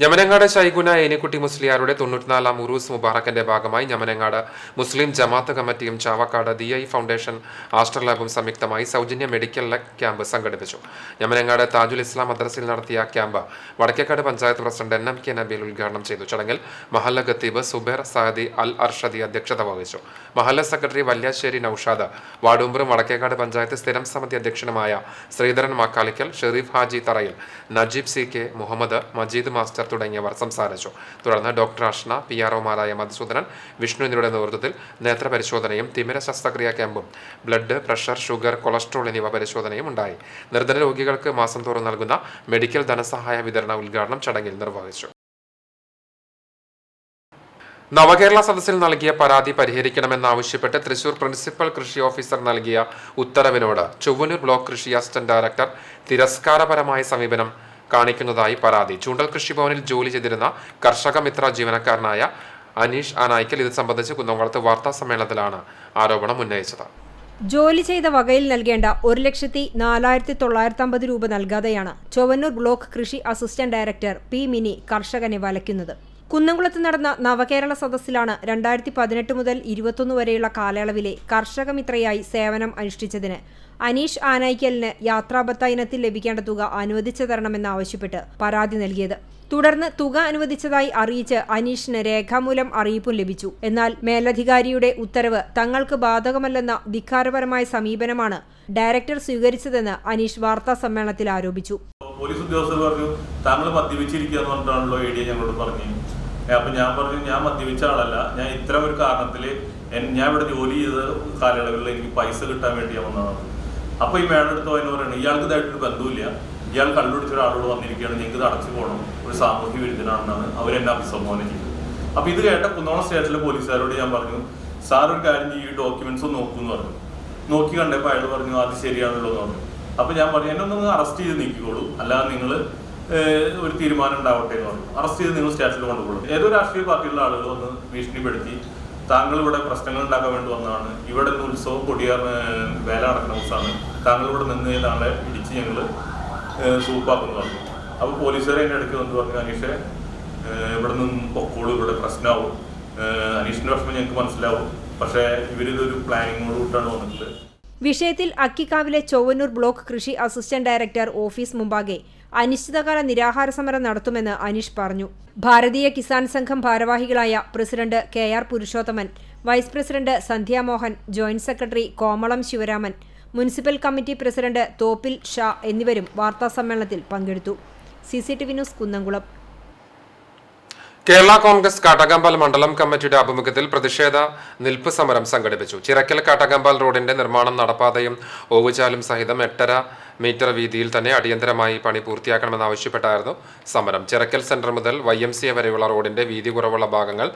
ഞമനങ്ങാട് ശൈഖുന ഏനിക്കുട്ടി മുസ്ലിയാരുടെ 94-ാം ഉറൂസ് മുബാറക്കിന്റെ ഭാഗമായി ഞമനങ്ങാട് മുസ്ലിം ജമാഅത്ത് കമ്മിറ്റിയും ചാവക്കാട് DI ഫൗണ്ടേഷൻ ആസ്റ്റർ ലാബും സംയുക്തമായി സൗജന്യ മെഡിക്കൽ ക്യാമ്പ് സംഘടിപ്പിച്ചു. ഞമനങ്ങാട് താജുൽ ഇസ്ലാം മദ്രസയിൽ നടത്തിയ camp Vadakkekad panchayat president NMK Nabeel ഉദ്ഘാടനം ചെയ്തു. ചടങ്ങിൽ മഹല്ല ഖത്തീബ് സുബൈർ സാദി അൽ അർഷദി അധ്യക്ഷത വഹിച്ചു. മഹല്ല സെക്രട്ടറി വല്യാശ്ശേരി നൌഷാദ്, വാർഡ് മെമ്പറും വടക്കേക്കാട് പഞ്ചായത്ത് സ്ഥിരം സമിതി അധ്യക്ഷനുമായ ശ്രീധരൻ മക്കാലിക്കൽ, ഷെരീഫ് ഹാജി തറയിൽ, നജീബ് CK, മുഹമ്മദ്, മജീദ് മാസ്റ്റർ തുടങ്ങിയവർ സംസാരിച്ചു. തുടർന്ന് ഡോക്ടർ അഷ്ന, PROമാരായ മധുസൂദനൻ, വിഷ്ണു എന്നിവരുടെ നേതൃത്വത്തിൽ നേത്രപരിശോധനയും തിമിര ശസ്ത്രക്രിയാ ക്യാമ്പും ബ്ലഡ് പ്രഷർ, ഷുഗർ, കൊളസ്ട്രോൾ എന്നിവ പരിശോധനയും ഉണ്ടായി. നിർധന രോഗികൾക്ക് മാസം തോറും നൽകുന്ന മെഡിക്കൽ ധനസഹായ വിതരണ ഉദ്ഘാടനം ചടങ്ങിൽ നിർവഹിച്ചു. നവകേരള സദസ്സിൽ നൽകിയ പരാതി പരിഹരിക്കണമെന്നാവശ്യപ്പെട്ട് തൃശൂർ പ്രിൻസിപ്പൽ കൃഷി ഓഫീസർ നൽകിയ ഉത്തരവിനോട് ചൊവ്വന്നൂർ ബ്ലോക്ക് കൃഷി അസിസ്റ്റന്റ് ഡയറക്ടർ തിരസ്കാരപരമായ സമീപനം കാണിക്കുന്നതായി പരാതി. ചൂണ്ടൽ കൃഷിഭവനിൽ ജോലി ചെയ്തിരുന്ന കർഷക മിത്ര ജീവനക്കാരനായ അനീഷ് ആനായിക്കൽ ഇത് സംബന്ധിച്ച് കുന്നംകുളത്ത് വാർത്താ സമ്മേളനത്തിലാണ് ആരോപണം ഉന്നയിച്ചത്. ജോലി ചെയ്ത വകയിൽ നൽകേണ്ട 1,04,950 രൂപ നൽകാതെയാണ് ചൊവ്വന്നൂർ ബ്ലോക്ക് കൃഷി അസിസ്റ്റന്റ് ഡയറക്ടർ P. മിനി കർഷകനെ വലയ്ക്കുന്നത്. കുന്നംകുളത്ത് നടന്ന നവകേരള സദസ്സിലാണ് 2018 മുതൽ 21 വരെയുള്ള കാലയളവിലെ കർഷക മിത്രയായി സേവനം അനുഷ്ഠിച്ചതിന് അനീഷ് ആനായിക്കലിന് യാത്രാബത്ത ഇനത്തിൽ ലഭിക്കേണ്ട തുക അനുവദിച്ചു തരണമെന്നാവശ്യപ്പെട്ട് പരാതി നൽകിയത്. തുടർന്ന് തുക അനുവദിച്ചതായി അറിയിച്ച് അനീഷിന് രേഖാമൂലം അറിയിപ്പും ലഭിച്ചു. എന്നാൽ മേലധികാരിയുടെ ഉത്തരവ് തങ്ങൾക്ക് ബാധകമല്ലെന്ന ധിക്കാരപരമായ സമീപനമാണ് ഡയറക്ടർ സ്വീകരിച്ചതെന്ന് അനീഷ് വാർത്താ സമ്മേളനത്തിൽ ആരോപിച്ചു. പോലീസ് ഉദ്യോഗസ്ഥർ പറഞ്ഞു, താങ്കൾ മദ്യപിച്ചിരിക്കുക എന്ന് പറഞ്ഞിട്ടാണല്ലോ AD ഞങ്ങളോട് പറഞ്ഞു. അപ്പൊ ഞാൻ പറഞ്ഞു, ഞാൻ മദ്യപിച്ച ആളല്ല, ഞാൻ ഇത്തരം ഒരു കാരണത്തിൽ ഞാൻ ഇവിടെ ജോലി ചെയ്ത കാലയളവിൽ എനിക്ക് പൈസ കിട്ടാൻ വേണ്ടി വന്നതാണ്. അപ്പൊ ഈ മേഡം എടുത്ത് എന്ന് പറയുന്നത് ഇയാൾക്ക് ഇതായിട്ടൊരു ബന്ധമില്ല, ഇയാൾ കണ്ടുപിടിച്ച ഒരാളോട് വന്നിരിക്കുകയാണ്, ഞങ്ങൾക്ക് ഇത് അടച്ചു പോകണം, ഒരു സാമൂഹ്യ വിരുദ്ധനാണെന്നാണ് അവരെന്നെ അഭിസംബോധന ചെയ്തത്. അപ്പൊ ഇത് കേട്ട കുന്നോളം സ്റ്റേഷനിലെ പോലീസുകാരോട് ഞാൻ പറഞ്ഞു, സാർ ഒരു കാര്യം ഈ ഡോക്യുമെന്റ്സ് നോക്കൂന്ന് പറഞ്ഞു. നോക്കി കണ്ടപ്പോൾ അയാൾ പറഞ്ഞു അത് ശരിയാണല്ലോ എന്ന് പറഞ്ഞു. അപ്പൊ ഞാൻ പറഞ്ഞു, എന്നെ ഒന്ന് അറസ്റ്റ് ചെയ്ത് നീക്കിക്കോളൂ, അല്ലാതെ നിങ്ങൾ ഒരു തീരുമാനം ഉണ്ടാവട്ടെ എന്ന് പറഞ്ഞു. അറസ്റ്റ് ചെയ്ത് നിങ്ങൾ സ്റ്റേഷനിൽ കൊണ്ടുപോകും. ഏതോ രാഷ്ട്രീയ പാർട്ടിയിലുള്ള ആളുകൾ വന്ന് ഭീഷണിപ്പെടുത്തി താങ്കൾ ഇവിടെ പ്രശ്നങ്ങൾ ഉണ്ടാക്കാൻ വേണ്ടി വന്നതാണ്, ഇവിടെ നിന്ന് ഉത്സവം കൊടിയാർ വേല നടക്കുന്ന ദിവസമാണ്, താങ്കൾ ഇവിടെ നിന്ന് താങ്കളെ ഇടിച്ച് ഞങ്ങൾ സൂപ്പാക്കുന്നു പറഞ്ഞു. അപ്പോൾ പോലീസുകാരെ എൻ്റെ ഇടയ്ക്ക് വന്ന് പറഞ്ഞു, അനീഷെ ഇവിടെ നിന്ന് പൊക്കോളൂ, ഇവിടെ പ്രശ്നമാവും, അനീഷിൻ്റെ പ്രശ്നം ഞങ്ങൾക്ക് മനസ്സിലാവും, പക്ഷേ ഇവരിതൊരു പ്ലാനിങ്ങോട് കൂട്ടാണ് വന്നിട്ടുള്ളത്. വിഷയത്തിൽ അക്കിക്കാവിലെ ചൊവ്വന്നൂർ ബ്ലോക്ക് കൃഷി അസിസ്റ്റന്റ് ഡയറക്ടർ ഓഫീസ് മുമ്പാകെ അനിശ്ചിതകാല നിരാഹാര സമരം നടത്തുമെന്ന് അനീഷ് പറഞ്ഞു. ഭാരതീയ കിസാൻ സംഘം ഭാരവാഹികളായ president KR Purushothaman, vice president Sandhyamohan, joint secretary Komalam Sivaraman, municipal committee president Thoppil Sha എന്നിവരും വാർത്താസമ്മേളനത്തിൽ പങ്കെടുത്തു. CCTV news, Kunnamkulam. Kerala Congress Kattakampal മണ്ഡലം കമ്മിറ്റിയുടെ ആഭിമുഖ്യത്തിൽ പ്രതിഷേധ നിൽപ്പ് സമരം സംഘടിപ്പിച്ചു. ചിറക്കൽ കാട്ടകമ്പാൽ റോഡിന്റെ നിർമ്മാണം നടപ്പാതയും ഓവുചാലും സഹിതം 8.5 മീറ്റർ വീതിയിൽ തന്നെ അടിയന്തരമായി പണി പൂർത്തിയാക്കണമെന്നാവശ്യപ്പെട്ടായിരുന്നു സമരം. ചിറക്കൽ സെന്റർ മുതൽ YMCA വരെയുള്ള റോഡിന്റെ വീതി കുറവുള്ള ഭാഗങ്ങൾ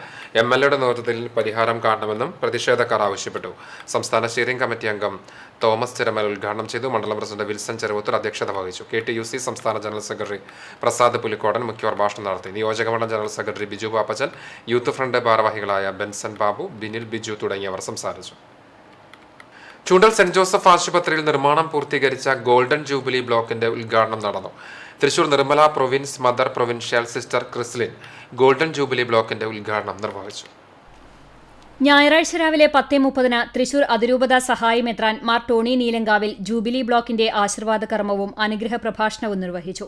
MLAയുടെ നേതൃത്വത്തിൽ പരിഹാരം കാണണമെന്നും പ്രതിഷേധക്കാർ ആവശ്യപ്പെട്ടു. സംസ്ഥാന സ്റ്റിയറിംഗ് കമ്മിറ്റി അംഗം തോമസ് ചിരമൽ ഉദ്ഘാടനം ചെയ്തു. മണ്ഡലം പ്രസിഡന്റ് വിൽസൺ ചെറുവത്തൂർ അധ്യക്ഷത വഹിച്ചു. KTUC സംസ്ഥാന ജനറൽ സെക്രട്ടറി പ്രസാദ് പുലിക്കോടൻ മുഖ്യപ്രഭാഷണം നടത്തി. നിയോജകമണ്ഡലം general secretary Biju Pappachan, youth front ഭാരവാഹികളായ ബെൻസൺ ബാബു, ബിനിൽ ബിജു തുടങ്ങിയവർ സംസാരിച്ചു. ചൂണ്ടൽ സെന്റ് ജോസഫ് ആശുപത്രിയിൽ നിർമ്മാണം പൂർത്തീകരിച്ച ഗോൾഡൻ ജൂബിലി ബ്ലോക്കിന്റെ ഉദ്ഘാടനം നടന്നു. Thrissur Nirmala province mother provincial sister Chrislin golden jubilee ബ്ലോക്കിന്റെ ഉദ്ഘാടനം നിർവഹിച്ചു. ഞായറാഴ്ച രാവിലെ 10:30 തൃശൂർ അതിരൂപത സഹായമെത്രാൻ മാർ ടോണി നീലങ്കാവിൽ ജൂബിലി ബ്ലോക്കിന്റെ ആശീർവാദ കർമ്മവും അനുഗ്രഹ പ്രഭാഷണവും നിർവഹിച്ചു.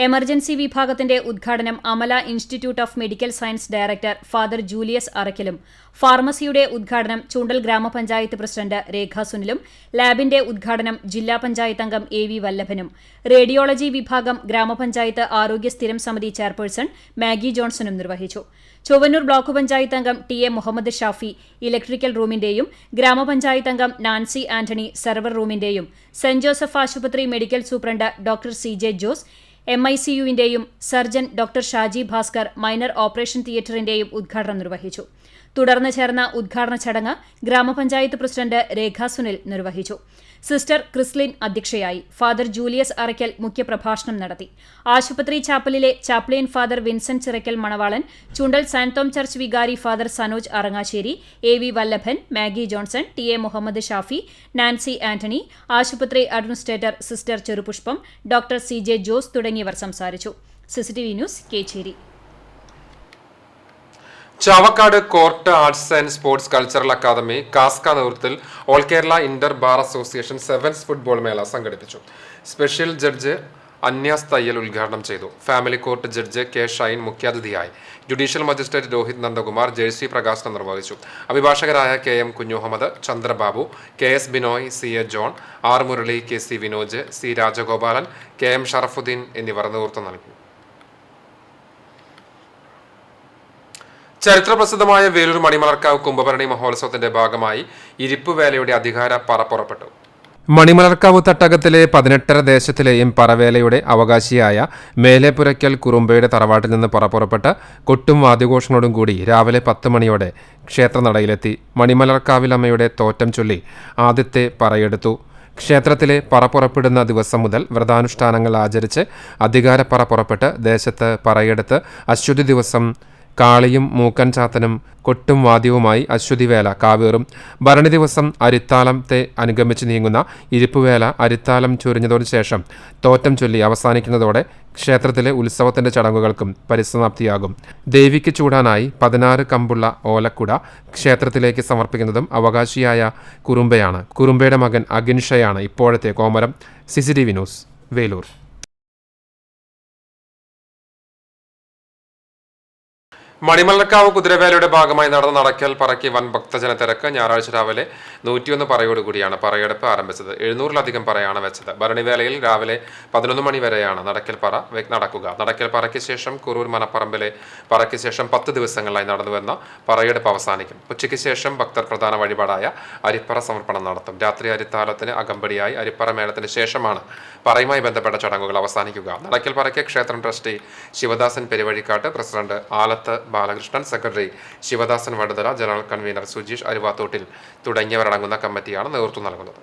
എമർജൻസി വിഭാഗത്തിന്റെ ഉദ്ഘാടനം Amala institute of medical science director father Julius അറക്കലും, ഫാർമസിയുടെ ഉദ്ഘാടനം ചൂണ്ടൽ ഗ്രാമപഞ്ചായത്ത് പ്രസിഡന്റ് രേഖ സുനിലും, ലാബിന്റെ ഉദ്ഘാടനം ജില്ലാ പഞ്ചായത്ത് അംഗം AV വല്ലഭനും, റേഡിയോളജി വിഭാഗം ഗ്രാമപഞ്ചായത്ത് ആരോഗ്യ സ്ഥിരം സമിതി ചെയർപേഴ്സൺ മാഗി ജോൺസണും നിർവഹിച്ചു. ചൊവ്വന്നൂർ ബ്ലോക്ക് പഞ്ചായത്ത് അംഗം TA മുഹമ്മദ് ഷാഫി, ഇലക്ട്രിക്കൽ റൂമിന്റെയും ഗ്രാമപഞ്ചായത്ത് അംഗം നാൻസി ആന്റണി സെർവർ റൂമിന്റെയും സെന്റ് ജോസഫ് ആശുപത്രി medical superintendent doctor CJ Jose, MICUവിന്റെയും surgeon doctor Shaji Bhaskar minor operation തിയേറ്ററിന്റെയും ഉദ്ഘാടനം നിർവഹിച്ചു. തുടർന്ന് ചേർന്ന ഉദ്ഘാടന ചടങ്ങ് ഗ്രാമപഞ്ചായത്ത് പ്രസിഡന്റ് രേഖ സുനിൽ നിർവഹിച്ചു. സിസ്റ്റർ ക്രിസ്ലിൻ അധ്യക്ഷയായി. ഫാദർ ജൂലിയസ് അറയ്ക്കൽ മുഖ്യപ്രഭാഷണം നടത്തി. ആശുപത്രി ചാപ്പലിലെ chaplain father Vincent Chirakkal Manavalan, Choondal San Thome church വികാരി father Sanoj Arangassery, AV Vallabhan, Maggie Johnson, TA Muhammad Shafi, Nancy Antony, ആശുപത്രി administrator sister Cherupushpam, doctor CJ Jose തുടങ്ങിയവർ സംസാരിച്ചു. CCTV news, Kechery. Chavakkad court arts and sports cultural academy Kasca നേതൃത്വത്തിൽ all Kerala inter bar association sevens football മേള സംഘടിപ്പിച്ചു. Special judge Anyas Thayyil ഉദ്ഘാടനം ചെയ്തു. Family court judge K. Shine മുഖ്യാതിഥിയായി. Judicial magistrate Rohith Nandakumar jersey പ്രകാശനം നിർവഹിച്ചു. അഭിഭാഷകരായ KM Kunjumuhammed, Chandrababu, KS Binoy, CA John, R Murali, KC Vinoj, C Rajagopalan, KM Sharafudheen എന്നിവർ നേതൃത്വം നൽകി. ചരിത്രപ്രസിദ്ധമായ വേലൂർ മണിമലർക്കാവ് കുംഭഭരണി മഹോത്സവത്തിന്റെ ഭാഗമായി ഇരിപ്പുവേലയുടെ അധികാര പറ പുറപ്പെട്ടു. മണിമലർക്കാവ് തട്ടകത്തിലെ 18 ദേശത്തിലെയും പറവേലയുടെ അവകാശിയായ മേലെപ്പുരയ്ക്കൽ കുറുമ്പയുടെ തറവാട്ടിൽ നിന്ന് പുറപ്പെട്ട് കൊട്ടും വാദ്യഘോഷങ്ങളോടും കൂടി രാവിലെ 10 മണിയോടെ ക്ഷേത്രനടയിലെത്തി. മണിമലർക്കാവിലമ്മയുടെ തോറ്റം ചൊല്ലി ആദ്യത്തെ പറയെടുത്തു. ക്ഷേത്രത്തിലെ പറ പുറപ്പെടുന്ന ദിവസം മുതൽ വ്രതാനുഷ്ഠാനങ്ങൾ ആചരിച്ച് അധികാരപ്പറ പുറപ്പെട്ട് ദേശത്ത് പറയെടുത്ത് അശ്വതി ദിവസം കാളിയും മൂക്കൻ ചാത്തനും കൊട്ടും വാദ്യവുമായി അശ്വതിവേല കാവേറും. ഭരണി ദിവസം അരിത്താലത്തെ അനുഗമിച്ച് നീങ്ങുന്ന ഇരിപ്പുവേല അരിത്താലം ചൊരിഞ്ഞതോടു ശേഷം തോറ്റം ചൊല്ലി അവസാനിക്കുന്നതോടെ ക്ഷേത്രത്തിലെ ഉത്സവത്തിന്റെ ചടങ്ങുകൾക്കും പരിസമാപ്തിയാകും. ദേവിക്ക് ചൂടാനായി 16 കമ്പുള്ള ഓലക്കുട ക്ഷേത്രത്തിലേക്ക് സമർപ്പിക്കുന്നതും അവകാശിയായ കുറുമ്പയാണ്. കുറുമ്പയുടെ മകൻ അഗിൻഷയാണ് ഇപ്പോഴത്തെ കോമരം. CCTV news, Velur. മണിമലർക്കാവ് കുതിരവേലയുടെ ഭാഗമായി നടന്ന നടക്കൽ പറയ്ക്ക് വൻ ഭക്തജന തിരക്ക്. ഞായറാഴ്ച രാവിലെ 101 പറയോടുകൂടിയാണ് പറയെടുപ്പ് ആരംഭിച്ചത്. 700-ലധികം പറയാണ് വെച്ചത്. ഭരണിവേലയിൽ രാവിലെ 11 മണി വരെയാണ് നടക്കൽ പറ നടക്കുക. നടക്കൽ പറയ്ക്ക് ശേഷം കുറൂർ മനപ്പറമ്പിലെ പറയ്ക്ക് ശേഷം 10 ദിവസങ്ങളായി നടന്നുവെന്ന പറയെടുപ്പ് അവസാനിക്കും. ഉച്ചയ്ക്ക് ശേഷം ഭക്തർ പ്രധാന വഴിപാടായ അരിപ്പറ സമർപ്പണം നടത്തും. രാത്രി അരിത്താലത്തിന് അകമ്പടിയായി അരിപ്പറ മേളത്തിന് ശേഷമാണ് പറയുമായി ബന്ധപ്പെട്ട ചടങ്ങുകൾ അവസാനിക്കുക. നടക്കൽ പറയ്ക്ക് ക്ഷേത്രം trustee Sivadasan Peruvazhikkattu, president Alathu Balakrishnan, secretary Sivadasan Vaduthala, general convener Sujeesh Aruvathottil തുടങ്ങിയവരടങ്ങുന്ന കമ്മിറ്റിയാണ് നേതൃത്വം നൽകുന്നത്.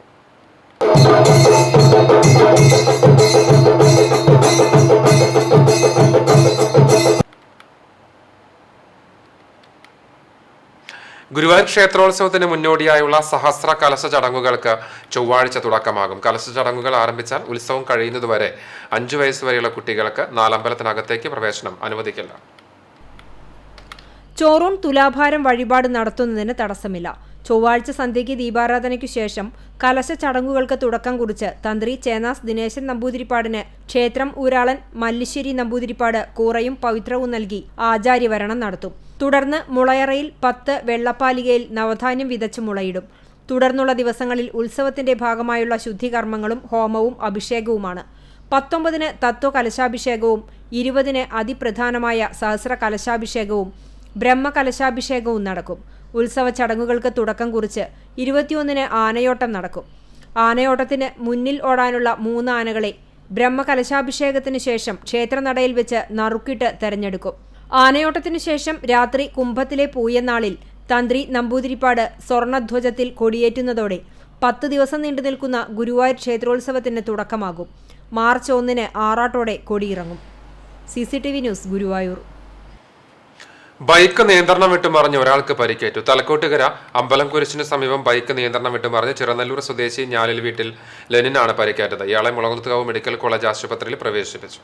ഗുരുവായൂർ ക്ഷേത്രോത്സവത്തിന് മുന്നോടിയായുള്ള സഹസ്ര കലശ ചടങ്ങുകൾക്ക് ചൊവ്വാഴ്ച തുടക്കമാകും. കലശ ചടങ്ങുകൾ ആരംഭിച്ചാൽ ഉത്സവം കഴിയുന്നതുവരെ 5 വയസ്സുവരെയുള്ള കുട്ടികൾക്ക് നാലമ്പലത്തിനകത്തേക്ക് പ്രവേശനം അനുവദിക്കില്ല. ചോറൂൺ തുലാഭാരം വഴിപാട് നടത്തുന്നതിന് തടസ്സമില്ല. ചൊവ്വാഴ്ച സന്ധ്യയ്ക്ക് ദീപാരാധനയ്ക്കു ശേഷം കലശ ചടങ്ങുകൾക്ക് തുടക്കം കുറിച്ച് തന്ത്രി ചേനാസ് ദിനേശൻ നമ്പൂതിരിപ്പാടിന് ക്ഷേത്രം ഊരാളൻ മല്ലിശ്ശേരി നമ്പൂതിരിപ്പാട് കൂറയും പവിത്രവും നൽകി ആചാര്യവരണം നടത്തും. തുടർന്ന് മുളയറയിൽ 10 വെള്ളപ്പാലികയിൽ നവധാന്യം വിതച്ച് മുളയിടും. തുടർന്നുള്ള ദിവസങ്ങളിൽ ഉത്സവത്തിന്റെ ഭാഗമായുള്ള ശുദ്ധികർമ്മങ്ങളും ഹോമവും അഭിഷേകവുമാണ്. 19-ന് തത്വ കലശാഭിഷേകവും 20-ന് അതിപ്രധാനമായ സഹസ്ര കലശാഭിഷേകവും ബ്രഹ്മകലശാഭിഷേകവും നടക്കും. ഉത്സവ ചടങ്ങുകൾക്ക് തുടക്കം കുറിച്ച് 21-ന് ആനയോട്ടം നടക്കും. ആനയോട്ടത്തിന് മുന്നിൽ ഓടാനുള്ള 3 ആനകളെ ബ്രഹ്മകലശാഭിഷേകത്തിന് ശേഷം ക്ഷേത്രനടയിൽ വെച്ച് നറുക്കിട്ട് തെരഞ്ഞെടുക്കും. ആനയോട്ടത്തിനു ശേഷം രാത്രി കുംഭത്തിലെ പൂയനാളിൽ തന്ത്രി നമ്പൂതിരിപ്പാട് സ്വർണധ്വജത്തിൽ കൊടിയേറ്റുന്നതോടെ 10 ദിവസം നീണ്ടുനിൽക്കുന്ന ഗുരുവായൂർ ക്ഷേത്രോത്സവത്തിന് തുടക്കമാകും. മാർച്ച് 1-ന് ആറാട്ടോടെ കൊടിയിറങ്ങും. CCTV news, Guruvayur. ബൈക്ക് നിയന്ത്രണം വിട്ടുമറിഞ്ഞ് ഒരാൾക്ക് പരിക്കേറ്റു. തലക്കോട്ടുകര അമ്പലംകുരിശിന് സമീപം ബൈക്ക് നിയന്ത്രണം വിട്ടുമറിഞ്ഞ് ചിറനല്ലൂർ സ്വദേശി ഞാലിൽ വീട്ടിൽ ലെനിനാണ് പരിക്കേറ്റത്. ഇയാളെ മുളകുന്നത്തുകാവ് മെഡിക്കൽ കോളേജ് ആശുപത്രിയിൽ പ്രവേശിപ്പിച്ചു.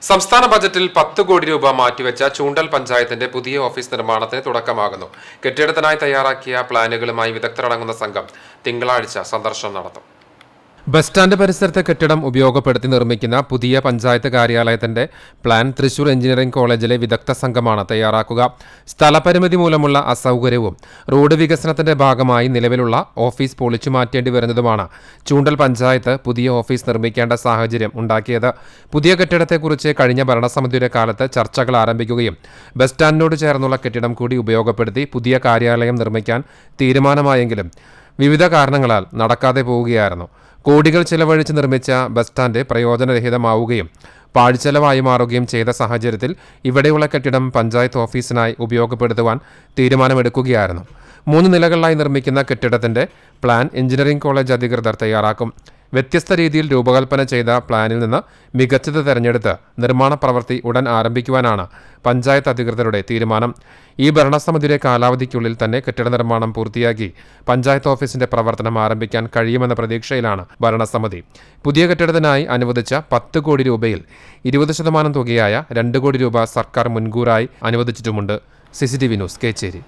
സംസ്ഥാന ബജറ്റിൽ 10 കോടി രൂപ മാറ്റിവെച്ച ചൂണ്ടൽ പഞ്ചായത്തിന്റെ പുതിയ ഓഫീസ് നിർമ്മാണത്തിന് തുടക്കമാകുന്നു. കെട്ടിടത്തിനായി തയ്യാറാക്കിയ പ്ലാനുകളുമായി വിദഗ്ധരടങ്ങുന്ന സംഘം തിങ്കളാഴ്ച സന്ദർശനം നടത്തും. ബസ് സ്റ്റാൻഡ് പരിസരത്തെ കെട്ടിടം ഉപയോഗപ്പെടുത്തി നിർമ്മിക്കുന്ന പുതിയ പഞ്ചായത്ത് കാര്യാലയത്തിന്റെ പ്ലാൻ തൃശൂർ എഞ്ചിനീയറിംഗ് കോളേജിലെ വിദഗ്ധ സംഘമാണ് തയ്യാറാക്കുക. സ്ഥലപരിമിതി മൂലമുള്ള അസൗകര്യവും റോഡ് വികസനത്തിന്റെ ഭാഗമായി നിലവിലുള്ള ഓഫീസ് പൊളിച്ചു മാറ്റേണ്ടി വരുന്നതുമാണ് ചൂണ്ടൽ പഞ്ചായത്ത് പുതിയ ഓഫീസ് നിർമ്മിക്കേണ്ട സാഹചര്യം ഉണ്ടാക്കിയത്. പുതിയ കെട്ടിടത്തെക്കുറിച്ച് കഴിഞ്ഞ ഭരണസമിതിയുടെ കാലത്ത് ചർച്ചകൾ ആരംഭിക്കുകയും ബസ് സ്റ്റാൻഡിനോട് ചേർന്നുള്ള കെട്ടിടം കൂടി ഉപയോഗപ്പെടുത്തി പുതിയ കാര്യാലയം നിർമ്മിക്കാൻ തീരുമാനമായെങ്കിലും വിവിധ കാരണങ്ങളാൽ നടക്കാതെ പോവുകയായിരുന്നു. കോടികൾ ചെലവഴിച്ച് നിർമ്മിച്ച ബസ് സ്റ്റാൻഡ് പ്രയോജനരഹിതമാവുകയും പാഴ്ചെലവായി മാറുകയും ചെയ്ത സാഹചര്യത്തിൽ ഇവിടെയുള്ള കെട്ടിടം പഞ്ചായത്ത് ഓഫീസിനായി ഉപയോഗപ്പെടുത്തുവാൻ തീരുമാനമെടുക്കുകയായിരുന്നു. 3 നിലകളിലായി നിർമ്മിക്കുന്ന കെട്ടിടത്തിന്റെ പ്ലാൻ എഞ്ചിനീയറിംഗ് കോളേജ് അധികൃതർ തയ്യാറാക്കും. വ്യത്യസ്ത രീതിയിൽ രൂപകൽപ്പന ചെയ്ത പ്ലാനിൽ നിന്ന് മികച്ചത് തെരഞ്ഞെടുത്ത് നിർമ്മാണ പ്രവൃത്തി ഉടൻ ആരംഭിക്കുവാനാണ് പഞ്ചായത്ത് അധികൃതരുടെ തീരുമാനം. ഈ ഭരണസമിതിയുടെ കാലാവധിക്കുള്ളിൽ തന്നെ കെട്ടിട നിർമ്മാണം പൂർത്തിയാക്കി പഞ്ചായത്ത് ഓഫീസിന്റെ പ്രവർത്തനം ആരംഭിക്കാൻ കഴിയുമെന്ന പ്രതീക്ഷയിലാണ് ഭരണസമിതി. പുതിയ കെട്ടിടത്തിനായി അനുവദിച്ച 10 കോടി രൂപയിൽ 20% തുകയായ 2 കോടി രൂപ സർക്കാർ മുൻകൂറായി അനുവദിച്ചിട്ടുമുണ്ട്. CCTV news, Kechery.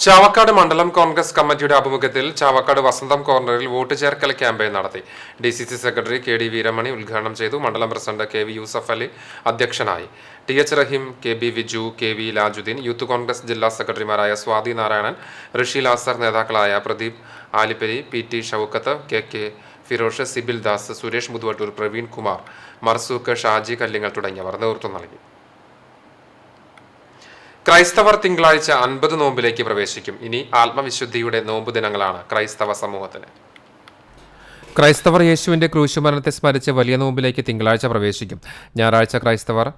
ചാവക്കാട് മണ്ഡലം കോൺഗ്രസ് കമ്മിറ്റിയുടെ ആഭിമുഖ്യത്തിൽ ചാവക്കാട് വസന്തം കോർണറിൽ വോട്ട് ചേർക്കൽ ക്യാമ്പയിൻ നടത്തി. DCC സെക്രട്ടറി KD വീരമണി ഉദ്ഘാടനം ചെയ്തു. മണ്ഡലം പ്രസിഡന്റ് KV യൂസഫ് അലി അധ്യക്ഷനായി. TH Rahim, KB Viju, KV Lajudheen, youth Congress ജില്ലാ സെക്രട്ടറിമാരായ സ്വാതി നാരായണൻ, ഋഷി ലാസർ, നേതാക്കളായ പ്രദീപ് ആലിപ്പരി, PT ഷൗക്കത്ത്, KK ഫിറോഷ്, സിബിൽ ദാസ്, സുരേഷ് മുതുവട്ടൂർ, പ്രവീൺ കുമാർ, മർസൂഖ്, ഷാജി കല്ലിങ്ങൽ തുടങ്ങിയവർ നേതൃത്വം നൽകി. ക്രൈസ്തവർ തിങ്കളാഴ്ച 50 നോമ്പിലേക്ക് പ്രവേശിക്കും. ഇനി ആത്മവിശുദ്ധിയുടെ നോമ്പ് ദിനങ്ങളാണ് ക്രൈസ്തവ സമൂഹത്തിന്. ക്രൈസ്തവർ യേശുവിന്റെ ക്രൂശുമരണത്തെ സ്മരിച്ച് വലിയ നോമ്പിലേക്ക് തിങ്കളാഴ്ച പ്രവേശിക്കും. ഞായറാഴ്ച ക്രൈസ്തവർ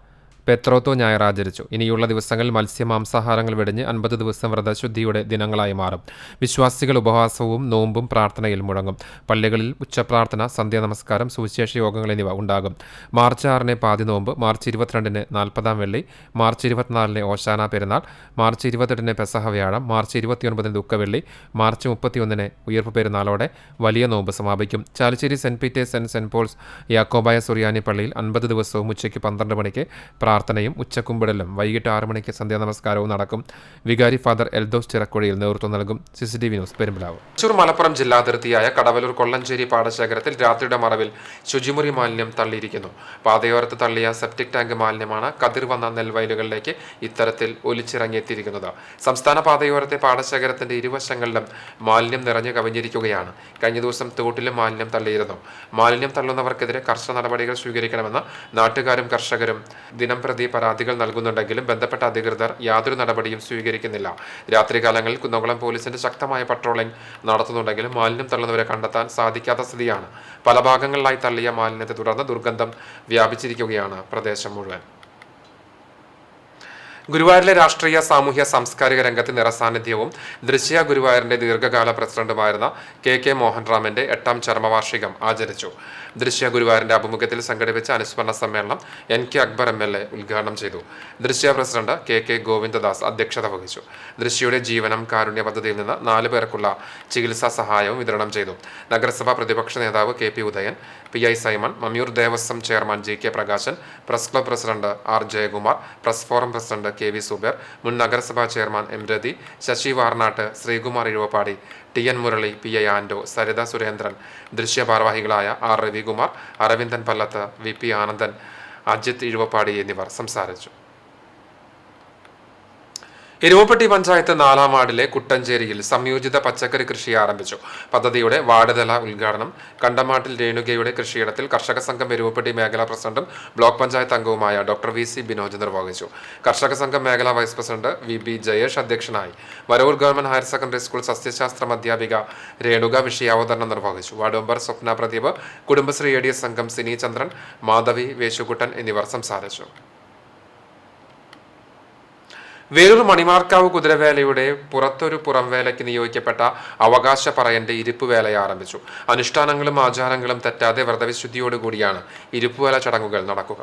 പെത്രോത്തോ ഞായർ ആചരിച്ചു. ഇനിയുള്ള ദിവസങ്ങളിൽ മത്സ്യമാംസാഹാരങ്ങൾ വെടിഞ്ഞ് 50 ദിവസം വ്രതശുദ്ധിയുടെ ദിനങ്ങളായി മാറും. വിശ്വാസികൾ ഉപവാസവും നോമ്പും പ്രാർത്ഥനയിൽ മുഴങ്ങും. പള്ളികളിൽ ഉച്ചപ്രാർത്ഥന, സന്ധ്യാനമസ്കാരം, സുവിശേഷ യോഗങ്ങൾ എന്നിവ ഉണ്ടാകും. മാർച്ച് 6 പാതി നോമ്പ്, മാർച്ച് 22 40-ാം വെള്ളി, മാർച്ച് 24 ഓശാന പെരുന്നാൾ, മാർച്ച് 28 പെസഹ വ്യാഴം, മാർച്ച് 29 ദുഃഖവെള്ളി, മാർച്ച് 31 ഉയർപ്പ് പെരുന്നാളോടെ വലിയ നോമ്പ് സമാപിക്കും. Chalissery saint Peter's and saint Paul's Yakobaya Suriyani പള്ളിയിൽ 50 ദിവസവും ഉച്ചയ്ക്ക് 12 മണിക്ക് പ്രാർത്ഥനയും ഉച്ചക്കുമ്പിടലും വൈകിട്ട് 6 മണിക്ക് സന്ധ്യാനമസ്കാരവും നടക്കും. വികാരി ഫാദർ എൽദോസ് ചിറക്കുഴിയിൽ നേതൃത്വം നൽകും. CCTV news, Perumbilavu. തൃശൂർ മലപ്പുറം ജില്ലാതിർത്തിയായ കടവലൂർ കൊള്ളഞ്ചേരി പാടശേഖരത്തിൽ രാത്രിയുടെ മറവിൽ ശുചിമുറി മാലിന്യം തള്ളിയിരിക്കുന്നു. പാതയോരത്ത് തള്ളിയ സെപ്റ്റിക് ടാങ്ക് മാലിന്യമാണ് കതിർ വന്ന നെൽവയലുകളിലേക്ക് ഇത്തരത്തിൽ ഒലിച്ചിറങ്ങിയെത്തിയിരിക്കുന്നത്. സംസ്ഥാന പാതയോരത്തെ പാടശേഖരത്തിന്റെ ഇരുവശങ്ങളിലും മാലിന്യം നിറഞ്ഞു കവിഞ്ഞിരിക്കുകയാണ്. കഴിഞ്ഞ ദിവസം തോട്ടിലും മാലിന്യം തള്ളിയിരുന്നു. മാലിന്യം തള്ളുന്നവർക്കെതിരെ കർശന നടപടികൾ സ്വീകരിക്കണമെന്ന് നാട്ടുകാരും കർഷകരും ദിനം പ്രതി പരാതികൾ നൽകുന്നുണ്ടെങ്കിലും ബന്ധപ്പെട്ട അധികൃതർ യാതൊരു നടപടിയും സ്വീകരിക്കുന്നില്ല. രാത്രികാലങ്ങളിൽ കുന്നംകുളം പോലീസിന്റെ ശക്തമായ പട്രോളിംഗ് നടത്തുന്നുണ്ടെങ്കിലും മാലിന്യം തള്ളുന്നവരെ കണ്ടെത്താൻ സാധിക്കാത്ത സ്ഥിതിയാണ്. പല ഭാഗങ്ങളിലായി തള്ളിയ മാലിന്യത്തെ തുടർന്ന് ദുർഗന്ധം വ്യാപിച്ചിരിക്കുകയാണ് പ്രദേശം മുഴുവൻ. ഗുരുവായൂരിലെ രാഷ്ട്രീയ, സാമൂഹ്യ, സാംസ്കാരിക രംഗത്ത് നിറസാന്നിധ്യവും ദൃശ്യ ഗുരുവായൂരിന്റെ ദീർഘകാല പ്രസിഡന്റുമായിരുന്ന KK മോഹൻറാമിന്റെ 8ാം ചരമവാർഷികം ആചരിച്ചു. ദൃശ്യ ഗുരുവായൂരിന്റെ ആഭിമുഖ്യത്തിൽ സംഘടിപ്പിച്ച അനുസ്മരണ സമ്മേളനം NK അക്ബർ MLA ഉദ്ഘാടനം ചെയ്തു. ദൃശ്യ പ്രസിഡന്റ് KK ഗോവിന്ദദാസ് അധ്യക്ഷത വഹിച്ചു. ദൃശ്യയുടെ ജീവനം കാരുണ്യ പദ്ധതിയിൽ നിന്ന് 4 പേർക്കുള്ള ചികിത്സാ സഹായവും വിതരണം ചെയ്തു. നഗരസഭാ പ്രതിപക്ഷ നേതാവ് KP Udayan, PI Simon, Mammiyur Devaswom chairman GK Prakashan, press club president R Jayakumar, press forum president KV Subair, മുൻ നഗരസഭാ chairman M Rathi, Sasi Varnattu, Sreekumar Izhuvappadi, TN Murali, PI Ando, Saritha Surendran, Drishya ഭാരവാഹികളായ R രവികുമാർ, അരവിന്ദൻ പല്ലത്ത്, VP ആനന്ദൻ, അജിത് ഇഴുവപ്പാടി എന്നിവർ സംസാരിച്ചു. എരുവപ്പെട്ടി പഞ്ചായത്ത് 4-ാം വാർഡിലെ കുട്ടഞ്ചേരിയിൽ സംയോജിത പച്ചക്കറി കൃഷി ആരംഭിച്ചു. പദ്ധതിയുടെ വാർഡുതല ഉദ്ഘാടനം കണ്ടമാട്ടിൽ രേണുകയുടെ കൃഷിയിടത്തിൽ കർഷക സംഘം എരുവപ്പെട്ടി മേഖലാ പ്രസിഡന്റും ബ്ലോക്ക് പഞ്ചായത്ത് അംഗവുമായ ഡോക്ടർ VC ബിനോജ് നിർവഹിച്ചു. കർഷക സംഘം മേഖലാ വൈസ് പ്രസിഡന്റ് VB ജയേഷ് അധ്യക്ഷനായി. Varavoor government higher secondary school സസ്യശാസ്ത്രം അധ്യാപിക രേണുക വിഷയാവതരണം നിർവഹിച്ചു. Ward member Swapna Pradeep, Kudumbashree ADS സംഘം സിനി ചന്ദ്രൻ, മാധവി, വേശുകുട്ടൻ എന്നിവർ സംസാരിച്ചു. വേലൂർ മണിമാർക്കാവ് കുതിരവേലയുടെ പുറത്തൊരു പുറംവേലയ്ക്ക് നിയോഗിക്കപ്പെട്ട അവകാശ പറയന്റെ ഇരിപ്പുവേല ആരംഭിച്ചു. അനുഷ്ഠാനങ്ങളും ആചാരങ്ങളും തെറ്റാതെ വ്രതവിശുദ്ധിയോടുകൂടിയാണ് ഇരിപ്പുവേല ചടങ്ങുകൾ നടക്കുക.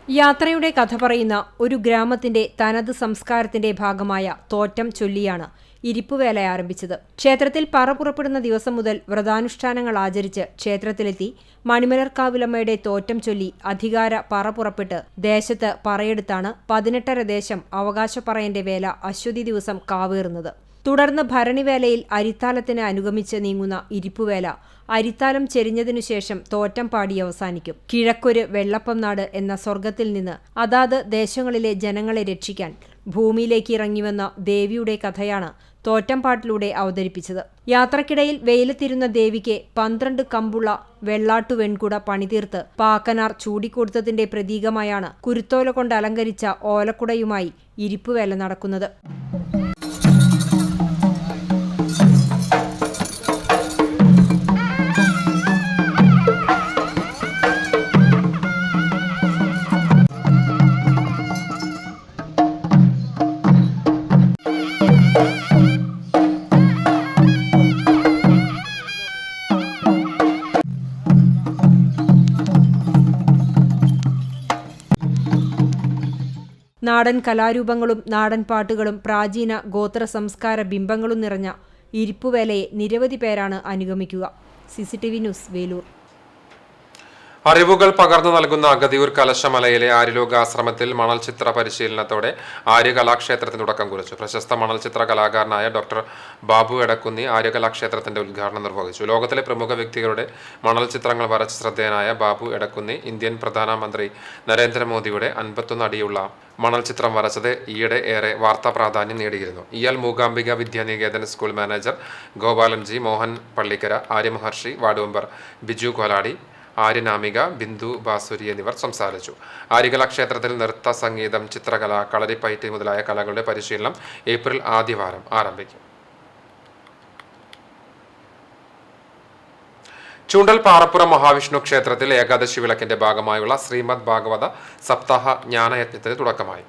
യാത്രയുടെ കഥ പറയുന്ന ഒരു ഗ്രാമത്തിന്റെ തനത് സംസ്കാരത്തിന്റെ ഭാഗമായ തോറ്റം ചൊല്ലിയാണ് ഇരിപ്പുവേല ആരംഭിച്ചത്. ക്ഷേത്രത്തിൽ പറ പുറപ്പെടുന്ന ദിവസം മുതൽ വ്രതാനുഷ്ഠാനങ്ങൾ ആചരിച്ച് ക്ഷേത്രത്തിലെത്തി മണിമലർക്കാവിലമ്മയുടെ തോറ്റം ചൊല്ലി അധികാര പറ പുറപ്പെട്ട് ദേശത്ത് പറയെടുത്താണ് 18 ദേശം അവകാശ പറയന്റെ വേല അശ്വതി ദിവസം കാവേറുന്നത്. തുടർന്ന് ഭരണിവേലയിൽ അരിത്താലത്തിന് അനുഗമിച്ച് നീങ്ങുന്ന ഇരിപ്പുവേല അരിത്താലം ചെരിഞ്ഞതിനു ശേഷം തോറ്റം പാടി അവസാനിക്കും. കിഴക്കൊരു വെള്ളപ്പം നാട് എന്ന സ്വർഗത്തിൽ നിന്ന് അതാത് ദേശങ്ങളിലെ ജനങ്ങളെ രക്ഷിക്കാൻ ഭൂമിയിലേക്ക് ഇറങ്ങിവന്ന ദേവിയുടെ കഥയാണ് തോറ്റംപാട്ടിലൂടെ അവതരിപ്പിച്ചത്. യാത്രക്കിടയിൽ വെയിലത്തിരുന്ന ദേവിക്ക് 12 കമ്പുള്ള വെള്ളാട്ടു വെൺകുട പണിതീർത്ത് പാക്കനാർ ചൂടിക്കൊടുത്തതിന്റെ പ്രതീകമായാണ് കുരുത്തോല കൊണ്ട് അലങ്കരിച്ച ഓലക്കുടയുമായി ഇരിപ്പുവേല നടക്കുന്നത്. നാടൻ കലാരൂപങ്ങളും നാടൻ പാട്ടുകളും പ്രാചീന ഗോത്ര സംസ്കാര ബിംബങ്ങളും നിറഞ്ഞ ഇരിപ്പുവേലയെ നിരവധി പേരാണ് അനുഗമിക്കുക. CCTV news, Velur. അറിവുകൾ പകർന്നു നൽകുന്ന അഗതിയൂർ കലശമലയിലെ ആര്യലോക ആശ്രമത്തിൽ മണൽചിത്ര പരിശീലനത്തോടെ ആര്യകലാക്ഷേത്രത്തിന് തുടക്കം കുറിച്ചു. പ്രശസ്ത മണൽചിത്ര കലാകാരനായ ഡോക്ടർ ബാബു എടക്കുന്നി ആര്യകലാക്ഷേത്രത്തിന്റെ ഉദ്ഘാടനം നിർവഹിച്ചു. ലോകത്തിലെ പ്രമുഖ വ്യക്തികളുടെ മണൽചിത്രങ്ങൾ വരച്ച് ശ്രദ്ധേയനായ ബാബു എടക്കുന്നി ഇന്ത്യൻ പ്രധാനമന്ത്രി നരേന്ദ്രമോദിയുടെ 51 അടിയുള്ള മണൽചിത്രം വരച്ചത് ഈയിടെ ഏറെ വാർത്താ പ്രാധാന്യം നേടിയിരുന്നു. ഇയാൾ Mookambika Vidyanikethan school manager Gopalan ji, Mohan Pallikkara, Aryamaharshi, ward member Biju Koladi, Aryanamika, Bindu Basuri എന്നിവർ സംസാരിച്ചു. ആര്യകലാക്ഷേത്രത്തിൽ നൃത്ത, സംഗീതം, ചിത്രകല, കളരിപ്പയറ്റ് മുതലായ കലകളുടെ പരിശീലനം ഏപ്രിൽ ആദ്യവാരം ആരംഭിക്കും. ചൂണ്ടൽ പാറപ്പുറം മഹാവിഷ്ണു ക്ഷേത്രത്തിൽ ഏകാദശി വിളക്കിന്റെ ഭാഗമായുള്ള ശ്രീമദ് ഭാഗവത സപ്താഹ ജ്ഞാനയജ്ഞത്തിന് തുടക്കമായി.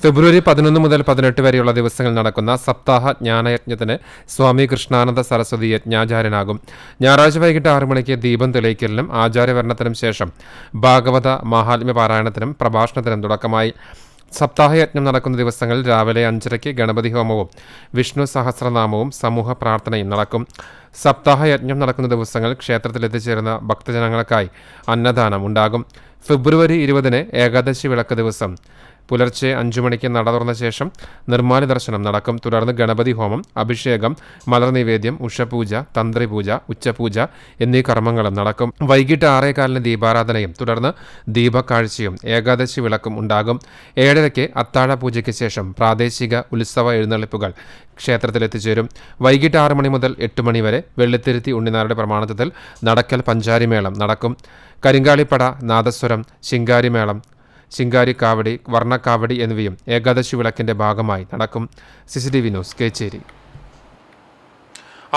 ഫെബ്രുവരി 11 മുതൽ 18 വരെയുള്ള ദിവസങ്ങൾ നടക്കുന്ന സപ്താഹ ജ്ഞാനയജ്ഞത്തിന് സ്വാമി കൃഷ്ണാനന്ദ സരസ്വതി യജ്ഞാചാര്യനാകും. ഞായറാഴ്ച വൈകിട്ട് 6 മണിക്ക് ദീപം തെളിയിക്കലിനും ആചാര്യവർണ്ണത്തിനും ശേഷം ഭാഗവത മാഹാത്മ്യ പാരായണത്തിനും പ്രഭാഷണത്തിനും തുടക്കമായി. സപ്താഹയജ്ഞം നടക്കുന്ന ദിവസങ്ങളിൽ രാവിലെ 5:30 ഗണപതി ഹോമവും വിഷ്ണു സഹസ്രനാമവും സമൂഹ പ്രാർത്ഥനയും നടക്കും. സപ്താഹയജ്ഞം നടക്കുന്ന ദിവസങ്ങൾ ക്ഷേത്രത്തിൽ എത്തിച്ചേരുന്ന ഭക്തജനങ്ങൾക്കായി അന്നദാനം ഉണ്ടാകും. ഫെബ്രുവരി 20 ഏകാദശി വിളക്ക് ദിവസം പുലർച്ചെ 5 മണിക്ക് നട തുറന്ന ശേഷം നിർമ്മാല്യ ദർശനം നടക്കും. തുടർന്ന് ഗണപതി ഹോമം, അഭിഷേകം, മലർനിവേദ്യം, ഉഷപൂജ, തന്ത്രിപൂജ, ഉച്ചപൂജ എന്നീ കർമ്മങ്ങളും നടക്കും. വൈകിട്ട് 6:15 ദീപാരാധനയും തുടർന്ന് ദീപക്കാഴ്ചയും ഏകാദശി വിളക്കും ഉണ്ടാകും. 7:30 അത്താഴ പൂജയ്ക്ക് ശേഷം പ്രാദേശിക ഉത്സവ എഴുന്നള്ളിപ്പുകൾ ക്ഷേത്രത്തിലെത്തിച്ചേരും. വൈകിട്ട് 6 മണി മുതൽ 8 മണി വരെ വെള്ളിത്തിരുത്തി ഉണ്ണിനാരുടെ പ്രമാണത്തിൽ നടക്കൽ പഞ്ചാരിമേളം നടക്കും. കരിങ്കാളിപ്പട, നാദസ്വരം, ശിങ്കാരിമേളം, ശിങ്കാരിക്കാവടി, വർണ്ണക്കാവടി എന്നിവയും ഏകാദശി വിളക്കിന്റെ ഭാഗമായി നടക്കും. CCTV news, Kechery.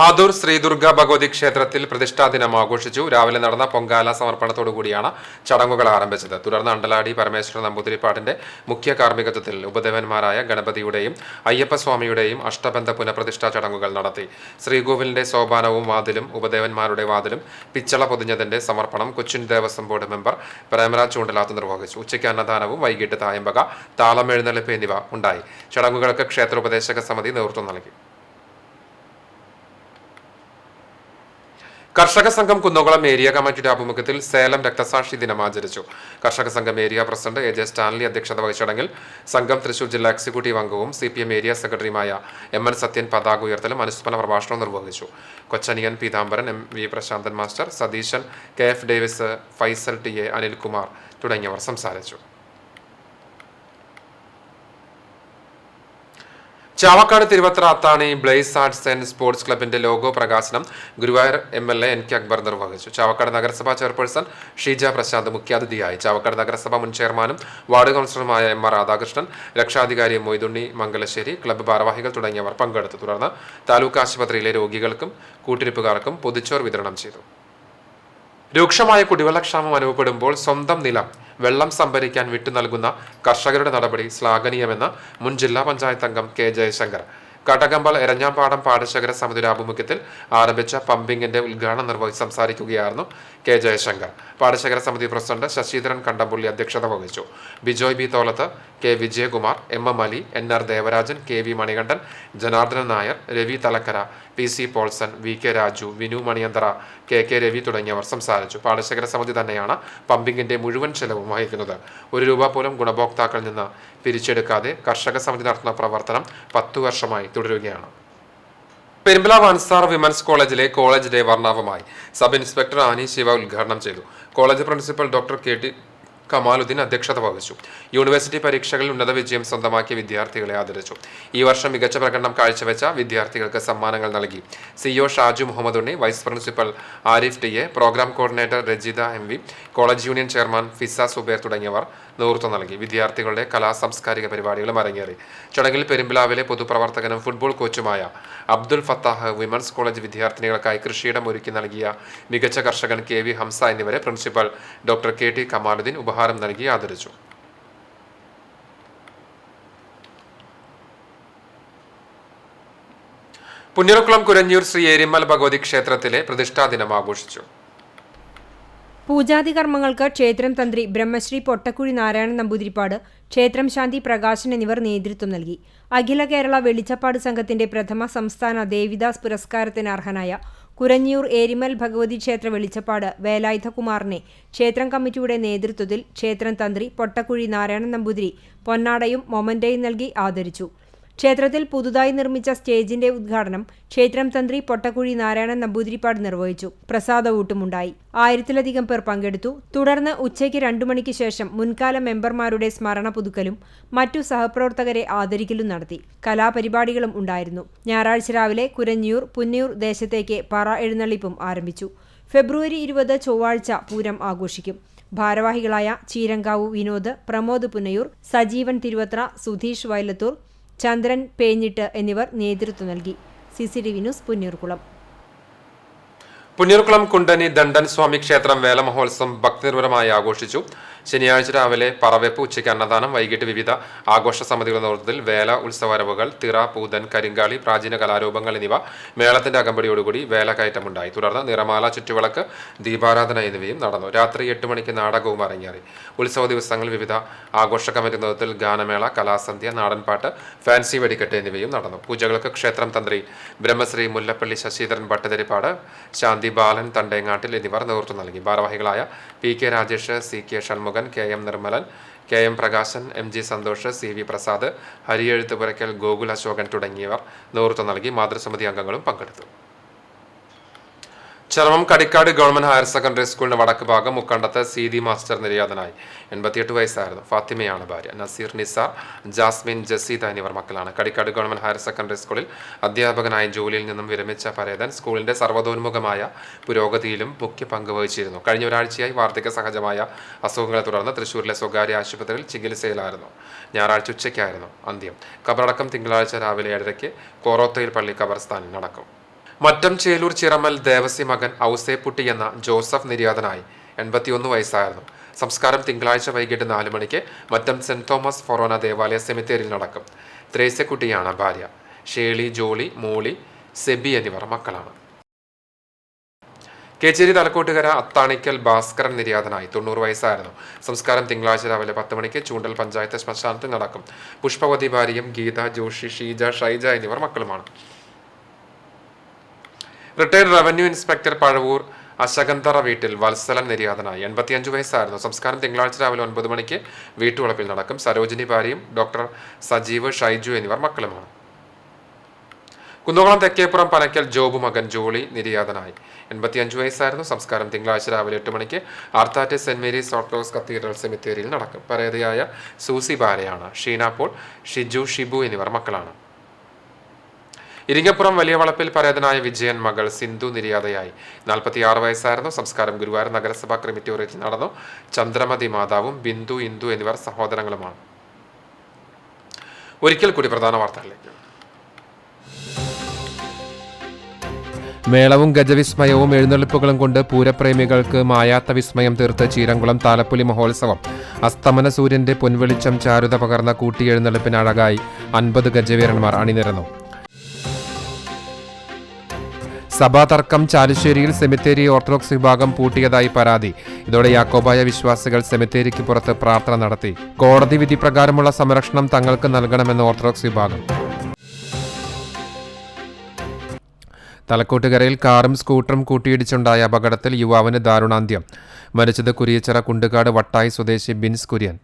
ആദൂർ ശ്രീ ദുർഗാ ഭഗവതി ക്ഷേത്രത്തിൽ പ്രതിഷ്ഠാ ദിനം ആഘോഷിച്ചു. രാവിലെ നടന്ന പൊങ്കാല സമർപ്പണത്തോടുകൂടിയാണ് ചടങ്ങുകൾ ആരംഭിച്ചത്. തുടർന്ന് അണ്ടലാടി പരമേശ്വര നമ്പൂതിരിപ്പാടിന്റെ മുഖ്യ കാർമ്മികത്വത്തിൽ ഉപദേവന്മാരായ ഗണപതിയുടെയും അയ്യപ്പസ്വാമിയുടെയും അഷ്ടബന്ധ പുനഃപ്രതിഷ്ഠാ ചടങ്ങുകൾ നടത്തി. ശ്രീകോവിലിന്റെ സോപാനവും വാതിലും ഉപദേവന്മാരുടെ വാതിലും പിച്ചള പൊതിഞ്ഞതിന്റെ സമർപ്പണം കൊച്ചിൻ ദേവസ്വം ബോർഡ് മെമ്പർ പ്രേമരാജ് ചൂണ്ടലാത്ത് നിർവഹിച്ചു. ഉച്ചയ്ക്ക് അന്നദാനവും വൈകിട്ട് തായമ്പക, താളമെഴുന്നള്ളിപ്പ് എന്നിവ ഉണ്ടായി. ചടങ്ങുകൾക്ക് ക്ഷേത്രോപദേശക സമിതി നേതൃത്വം നൽകി. കർഷക സംഘം കുന്നംകുളം ഏരിയ കമ്മിറ്റിയുടെ ആഭിമുഖ്യത്തിൽ സേലം രക്തസാക്ഷി ദിനം ആചരിച്ചു. കർഷക സംഘം ഏരിയ പ്രസിഡന്റ് AJ സ്റ്റാൻലി അധ്യക്ഷത വഹിച്ച ചടങ്ങിൽ സംഘം തൃശൂർ ജില്ലാ എക്സിക്യൂട്ടീവ് അംഗവും CPM ഏരിയ സെക്രട്ടറിയുമായ MN സത്യൻ പതാക ഉയർത്തലും അനുസ്മരണ പ്രഭാഷണവും നിർവഹിച്ചു. Kochaniyan Peethambaran, MV Prasanthan master, Satheesan, KF Davis, Faisal TA, Anilkumar തുടങ്ങിയവർ സംസാരിച്ചു. Chavakkad Thiruvathra Athani blaze arts and sports ക്ലബിന്റെ ലോഗോ പ്രകാശനം ഗുരുവായൂർ MLA NK അക്ബർ നിർവഹിച്ചു. ചാവക്കാട് നഗരസഭാ ചെയർപേഴ്സൺ ഷീജ പ്രശാന്ത് മുഖ്യാതിഥിയായി. ചാവക്കാട് നഗരസഭ മുൻ ചെയർമാനും വാർഡ് കൗൺസിലറുമായ MR രാധാകൃഷ്ണൻ, രക്ഷാധികാരി മൊയ്തുണ്ണി മംഗലശ്ശേരി, ക്ലബ്ബ് ഭാരവാഹികൾ തുടങ്ങിയവർ പങ്കെടുത്തു. തുടർന്ന് താലൂക്ക് ആശുപത്രിയിലെ രോഗികൾക്കും കൂട്ടിരിപ്പുകാർക്കും പൊതിച്ചോറ് വിതരണം ചെയ്തു. രൂക്ഷമായ കുടിവെള്ളക്ഷാമം അനുഭവപ്പെടുമ്പോൾ സ്വന്തം നിലം വെള്ളം സംഭരിക്കാൻ വിട്ടു നൽകുന്ന കർഷകരുടെ നടപടി ശ്ലാഘനീയമെന്ന് മുൻ ജില്ലാ പഞ്ചായത്ത് അംഗം K ജയശങ്കർ. കടകമ്പൽ എരഞ്ഞാമ്പാടം പാടശേഖര സമിതിയുടെ ആഭിമുഖ്യത്തിൽ ആരംഭിച്ച പമ്പിങ്ങിന്റെ ഉദ്ഘാടനം നിർവഹിച്ച് സംസാരിക്കുകയായിരുന്നു K ജയശങ്കർ. പാടശേഖര സമിതി പ്രസിഡന്റ് ശശിധരൻ കണ്ടമ്പുള്ളി അധ്യക്ഷത വഹിച്ചു. Bijoy B തോലത്ത്, K Vijayakumar, MM Ali, NR Devarajan, KV Manikandan, Janardhanan Nair, Ravi തലക്കര, PC Paulson, VK Raju, Vinu മണിയന്തറ, KK Ravi തുടങ്ങിയവർ സംസാരിച്ചു. പാടശേഖര സമിതി തന്നെയാണ് പമ്പിങ്ങിന്റെ മുഴുവൻ ചെലവും വഹിക്കുന്നത്. ₹1 പോലും ഗുണഭോക്താക്കളിൽ നിന്ന് പിരിച്ചെടുക്കാതെ കർഷക സമിതി നടത്തുന്ന പ്രവർത്തനം 10 വർഷമായി തുടരുകയാണ്. പെരുമ്പലാവ് അൻസാർ വിമൻസ് കോളേജിലെ കോളേജ് ഡേ വർണ്ണാഭമായി സബ് ഇൻസ്പെക്ടർ ആനി ശിവ ഉദ്ഘാടനം ചെയ്തു. College principal doctor KT Kamaludheen അധ്യക്ഷത വഹിച്ചു. യൂണിവേഴ്സിറ്റി പരീക്ഷകളിൽ ഉന്നത വിജയം സ്വന്തമാക്കിയ വിദ്യാർത്ഥികളെ ആദരിച്ചു. ഈ വർഷം മികച്ച പ്രകടനം കാഴ്ചവെച്ച വിദ്യാർത്ഥികൾക്ക് സമ്മാനങ്ങൾ നൽകി. CEO Shaju Muhammad Unni, vice principal Arif TA, programme coordinator Rajitha MV, college union chairman Fiza Subair തുടങ്ങിയവർ നേതൃത്വം നൽകി. വിദ്യാർത്ഥികളുടെ സാംസ്കാരിക പരിപാടികളും അരങ്ങേറി. ചടങ്ങിൽ പെരുമ്പിലാവിലെ പൊതുപ്രവർത്തകനും ഫുട്ബോൾ കോച്ചുമായ അബ്ദുൽ ഫത്താഹ്, വിമൻസ് കോളേജ് വിദ്യാർത്ഥിനികൾക്കായി കൃഷിയിടം ഒരുക്കി നൽകിയ മികച്ച കർഷകൻ KV ഹംസ എന്നിവരെ പ്രിൻസിപ്പൽ ഡോക്ടർ KT കമാലുദ്ദീൻ ഉപഹാരം നൽകി ആദരിച്ചു. പുന്നൂർക്കുളം കുരഞ്ഞൂർ ശ്രീ ഏരിമൽ ഭഗവതി ക്ഷേത്രത്തിലെ പ്രതിഷ്ഠാ ദിനം ആഘോഷിച്ചു. പൂജാതി കർമ്മങ്ങൾക്ക് ക്ഷേത്രം തന്ത്രി ബ്രഹ്മശ്രീ പൊട്ടക്കുഴി നാരായണൻ നമ്പൂതിരിപ്പാട്, ക്ഷേത്രം ശാന്തി പ്രകാശൻ എന്നിവർ നേതൃത്വം നൽകി. അഖില കേരള വെളിച്ചപ്പാട് സംഘത്തിന്റെ പ്രഥമ സംസ്ഥാന ദേവിദാസ് പുരസ്കാരത്തിന് അർഹനായ കുരഞ്ഞൂർ ഏരിമൽ ഭഗവതി ക്ഷേത്ര വെളിച്ചപ്പാട് വേലായുധകുമാറിനെ ക്ഷേത്രം കമ്മിറ്റിയുടെ നേതൃത്വത്തിൽ ക്ഷേത്രം തന്ത്രി പൊട്ടക്കുഴി നാരായണൻ നമ്പൂതിരി പൊന്നാടയും മൊമന്റയും നൽകി ആദരിച്ചു. ക്ഷേത്രത്തിൽ പുതുതായി നിർമ്മിച്ച സ്റ്റേജിന്റെ ഉദ്ഘാടനം ക്ഷേത്രം തന്ത്രി പൊട്ടക്കുഴി നാരായണൻ നമ്പൂതിരിപ്പാട് നിർവഹിച്ചു. പ്രസാദഊട്ടുമുണ്ടായി. 1000-ലധികം പേർ പങ്കെടുത്തു. തുടർന്ന് ഉച്ചയ്ക്ക് 2 മണിക്ക് ശേഷം മുൻകാല മെമ്പർമാരുടെ സ്മരണ പുതുക്കലും മറ്റു സഹപ്രവർത്തകരെ ആദരിക്കലും നടത്തി. കലാപരിപാടികളും ഉണ്ടായിരുന്നു. ഞായറാഴ്ച രാവിലെ കുരഞ്ഞൂർ പുന്നയൂർ ദേശത്തേക്ക് പറ എഴുന്നള്ളിപ്പും ആരംഭിച്ചു. ഫെബ്രുവരി 20 ചൊവ്വാഴ്ച പൂരം ആഘോഷിക്കും. ഭാരവാഹികളായ ചീരങ്കാവു വിനോദ്, പ്രമോദ് പുന്നയൂർ, സജീവൻ തിരുവത്ര, സുധീഷ് വയലത്തൂർ, ചന്ദ്രൻ പേഞ്ഞിട്ട് എന്നിവർ നേതൃത്വം നൽകി. CCTV news Punnurkulam. പുന്നൂർക്കുളം കുണ്ടനി ദണ്ഡൻ സ്വാമി ക്ഷേത്രം വേല മഹോത്സവം ഭക്തിനിർഭരമായി ആഘോഷിച്ചു. ശനിയാഴ്ച രാവിലെ പറവെപ്പ്, ഉച്ചയ്ക്ക് അന്നദാനം, വൈകിട്ട് വിവിധ ആഘോഷ സമിതികളുടെ നേതൃത്വത്തിൽ വേല, ഉത്സവരവുകൾ, തിറ, പൂതൻ, കരിങ്കാളി, പ്രാചീന കലാരൂപങ്ങൾ എന്നിവ മേളത്തിന്റെ അകമ്പടിയോടുകൂടി വേലക്കയറ്റമുണ്ടായി. തുടർന്ന് നിറമാല, ചുറ്റുവിളക്ക്, ദീപാരാധന എന്നിവയും നടന്നു. രാത്രി 8 മണിക്ക് നാടകവും അരങ്ങേറി. ഉത്സവ ദിവസങ്ങളിൽ വിവിധ ആഘോഷ കമ്മിറ്റി നേതൃത്വത്തിൽ ഗാനമേള, കലാസന്ധ്യ, നാടൻപാട്ട്, ഫാൻസി വെടിക്കെട്ട് എന്നിവയും നടന്നു. പൂജകൾക്ക് ക്ഷേത്രം തന്ത്രി ബ്രഹ്മശ്രീ മുല്ലപ്പള്ളി ശശിധരൻ ഭട്ടതിരിപ്പാട്, ശാന്തി ബാലൻ തണ്ടേങ്ങാട്ടിൽ എന്നിവർ നേതൃത്വം നൽകി. ഭാരവാഹികളായ PK Rajesh, CK Shanmughan, KM Nirmalan, KM Prakashan, MG Santhosh, CV Prasad, ഹരിയെഴുത്തുപുരയ്ക്കൽ, Gokul Ashokan തുടങ്ങിയവർ നേതൃത്വം നൽകി. മാതൃസമിതി അംഗങ്ങളും പങ്കെടുത്തു. ചർമ്മം കടിക്കാട് ഗവൺമെന്റ് ഹയർ സെക്കൻഡറി സ്കൂളിന് വടക്ക് ഭാഗം മുക്കണ്ടത്ത് CD മാസ്റ്റർ നിര്യാതനായി. 88 വയസ്സായിരുന്നു. ഫാത്തിമയാണ് ഭാര്യ. നസീർ, നിസാർ, ജാസ്മിൻ, ജസീദ എന്നിവർ മക്കളാണ്. കടിക്കാട് ഗവൺമെന്റ് ഹയർ സെക്കൻഡറി സ്കൂളിൽ അധ്യാപകനായി ജോലിയിൽ നിന്നും വിരമിച്ച പരേതൻ സ്കൂളിന്റെ സർവ്വതോന്മുഖമായ പുരോഗതിയിലും മുഖ്യ പങ്ക് വഹിച്ചിരുന്നു. കഴിഞ്ഞ ഒരാഴ്ചയായി വാർദ്ധക്യ സഹജമായ അസുഖങ്ങളെ തുടർന്ന് തൃശൂരിലെ സ്വകാര്യ ആശുപത്രിയിൽ ചികിത്സയിലായിരുന്നു. ഞായറാഴ്ച ഉച്ചയ്ക്കായിരുന്നു അന്ത്യം. ഖബറടക്കം തിങ്കളാഴ്ച രാവിലെ 7:30 കോറോത്തയിൽ പള്ളി ഖബർസ്ഥാനിൽ നടക്കും. മറ്റം ചേലൂർ ചിറമൽ ദേവസി മകൻ ഔസേപ്പുട്ടി എന്ന ജോസഫ് നിര്യാതനായി. 81 വയസ്സായിരുന്നു. സംസ്കാരം തിങ്കളാഴ്ച വൈകിട്ട് 4 മണിക്ക് മറ്റം സെന്റ് തോമസ് ഫൊറോന ദേവാലയ സെമിത്തേരിയിൽ നടക്കും. ത്രേസ്യക്കുട്ടിയാണ് ഭാര്യ. ഷേളി, ജോളി, മോളി, സെബി എന്നിവർ മക്കളാണ്. കേച്ചേരി തലക്കോട്ടുകര അത്താണിക്കൽ ഭാസ്കരൻ നിര്യാതനായി. 90 വയസ്സായിരുന്നു. സംസ്കാരം തിങ്കളാഴ്ച രാവിലെ 10 മണിക്ക് ചൂണ്ടൽ പഞ്ചായത്ത് ശ്മശാനത്തിൽ നടക്കും. പുഷ്പവതി ഭാര്യയും ഗീത, ജോഷി, ഷീജ, ഷൈജ എന്നിവർ മക്കളുമാണ്. റിട്ടയർഡ് റവന്യൂ ഇൻസ്പെക്ടർ പഴവൂർ അശകന്തറ വീട്ടിൽ വത്സലൻ നിര്യാതനായി. 85 വയസ്സായിരുന്നു. സംസ്കാരം തിങ്കളാഴ്ച രാവിലെ 9 മണിക്ക് വീട്ടുവളപ്പിൽ നടക്കും. സരോജിനി ഭാര്യയും ഡോക്ടർ സജീവ്, ഷൈജു എന്നിവർ മക്കളുമാണ്. കുന്നംകുളം തെക്കേപ്പുറം പനക്കൽ ജോബ് മകൻ ജോളി നിര്യാതനായി. 85 വയസ്സായിരുന്നു. സംസ്കാരം തിങ്കളാഴ്ച രാവിലെ 8 മണിക്ക് Arthat saint Mary's orthodox cathedral സെമിത്തേരിയിൽ നടക്കും. പരേതയായ സൂസി ബാലയാണ്. ഷീന പോൾ, ഷിജു, ഷിബു എന്നിവർ മക്കളാണ്. ഇരിങ്ങപ്പുറം വലിയ വളപ്പിൽ പരേതനായ വിജയൻ മകൾ സിന്ധു നിര്യാതയായി. 46 വയസ്സായിരുന്നു. സംസ്കാരം ഗുരുവായൂർ നഗരസഭാ ക്രിമിറ്റോറിയത്തിൽ നടന്നു. ചന്ദ്രമതി മാതാവും ബിന്ദു, ഇന്ദു എന്നിവർ സഹോദരങ്ങളുമാണ്. ഒരിക്കൽ കൂടി പ്രധാന വാർത്തകളിലേക്ക്. മേളവും ഗജവിസ്മയവും എഴുന്നള്ളിപ്പുകളും കൊണ്ട് പൂരപ്രേമികൾക്ക് മായാത്ത വിസ്മയം തീർത്ത് ചീരംകുളം താലപ്പൊലി മഹോത്സവം. അസ്തമന സൂര്യന്റെ പൊൻവെളിച്ചം ചാരുത പകർന്ന കൂട്ടിയെഴുന്നള്ളിപ്പിന് അഴകായി 50 ഗജവീരന്മാർ അണിനിരന്നു. സഭാതർക്കം. ചാലുശ്ശേരിയിൽ സെമിത്തേരി ഓർത്തഡോക്സ് വിഭാഗം പൂട്ടിയതായി പരാതി. ഇതോടെ യാക്കോബായ വിശ്വാസികൾ സെമിത്തേരിക്ക് പുറത്ത് പ്രാർത്ഥന നടത്തി. കോടതി വിധി പ്രകാരമുള്ള സംരക്ഷണം തങ്ങൾക്ക് നൽകണമെന്ന് ഓർത്തഡോക്സ് വിഭാഗം. തലക്കോട്ടുകരയിൽ കാറും സ്കൂട്ടറും കൂട്ടിയിടിച്ചുണ്ടായ അപകടത്തിൽ യുവാവിന് ദാരുണാന്ത്യം. മരിച്ചത് കുരിയച്ചിറ കുണ്ടുകാട് വട്ടായി സ്വദേശി ബിൻസ് കുര്യൻ.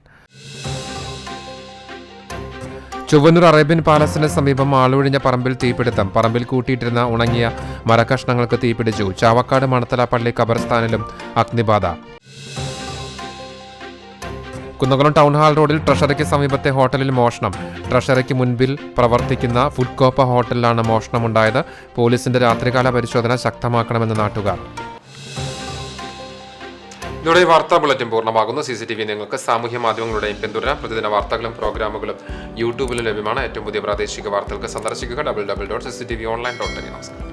ചൊവ്വന്നൂർ അറേബ്യൻ പാലസിന് സമീപം ആളൊഴിഞ്ഞ പറമ്പിൽ തീപിടുത്തം. പറമ്പിൽ കൂട്ടിയിട്ടിരുന്ന ഉണങ്ങിയ മരക്കഷ്ണങ്ങൾക്ക് തീപിടിച്ചു. ചാവക്കാട് മണത്തല പള്ളി ഖബർസ്ഥാനിലും അഗ്നിബാധ. കുന്നംകുളം ടൗൺഹാൾ റോഡിൽ ട്രഷറിക്ക് സമീപത്തെ ഹോട്ടലിൽ മോഷണം. ട്രഷറിക്ക് മുൻപിൽ പ്രവർത്തിക്കുന്ന ഫുഡ് കോപ്പ ഹോട്ടലിലാണ് മോഷണമുണ്ടായത്. പോലീസിന്റെ രാത്രികാല പരിശോധന ശക്തമാക്കണമെന്ന് നാട്ടുകാർ. ഇതോടെ വാർത്താ ബുള്ളറ്റിൻ പൂർണ്ണമാകുന്നു. CCTV നിങ്ങൾക്ക് സാമൂഹ്യ മാധ്യമങ്ങളുടെയും പിന്തുടരാം. പ്രതിദിന വാർത്തകളും പ്രോഗ്രാമുകളും യൂട്യൂബിലും ലഭ്യമാണ്. ഏറ്റവും പുതിയ പ്രാദേശിക വാർത്തകൾക്ക് സന്ദർശിക്കുക www.cctvonline.in. നമസ്കാരം.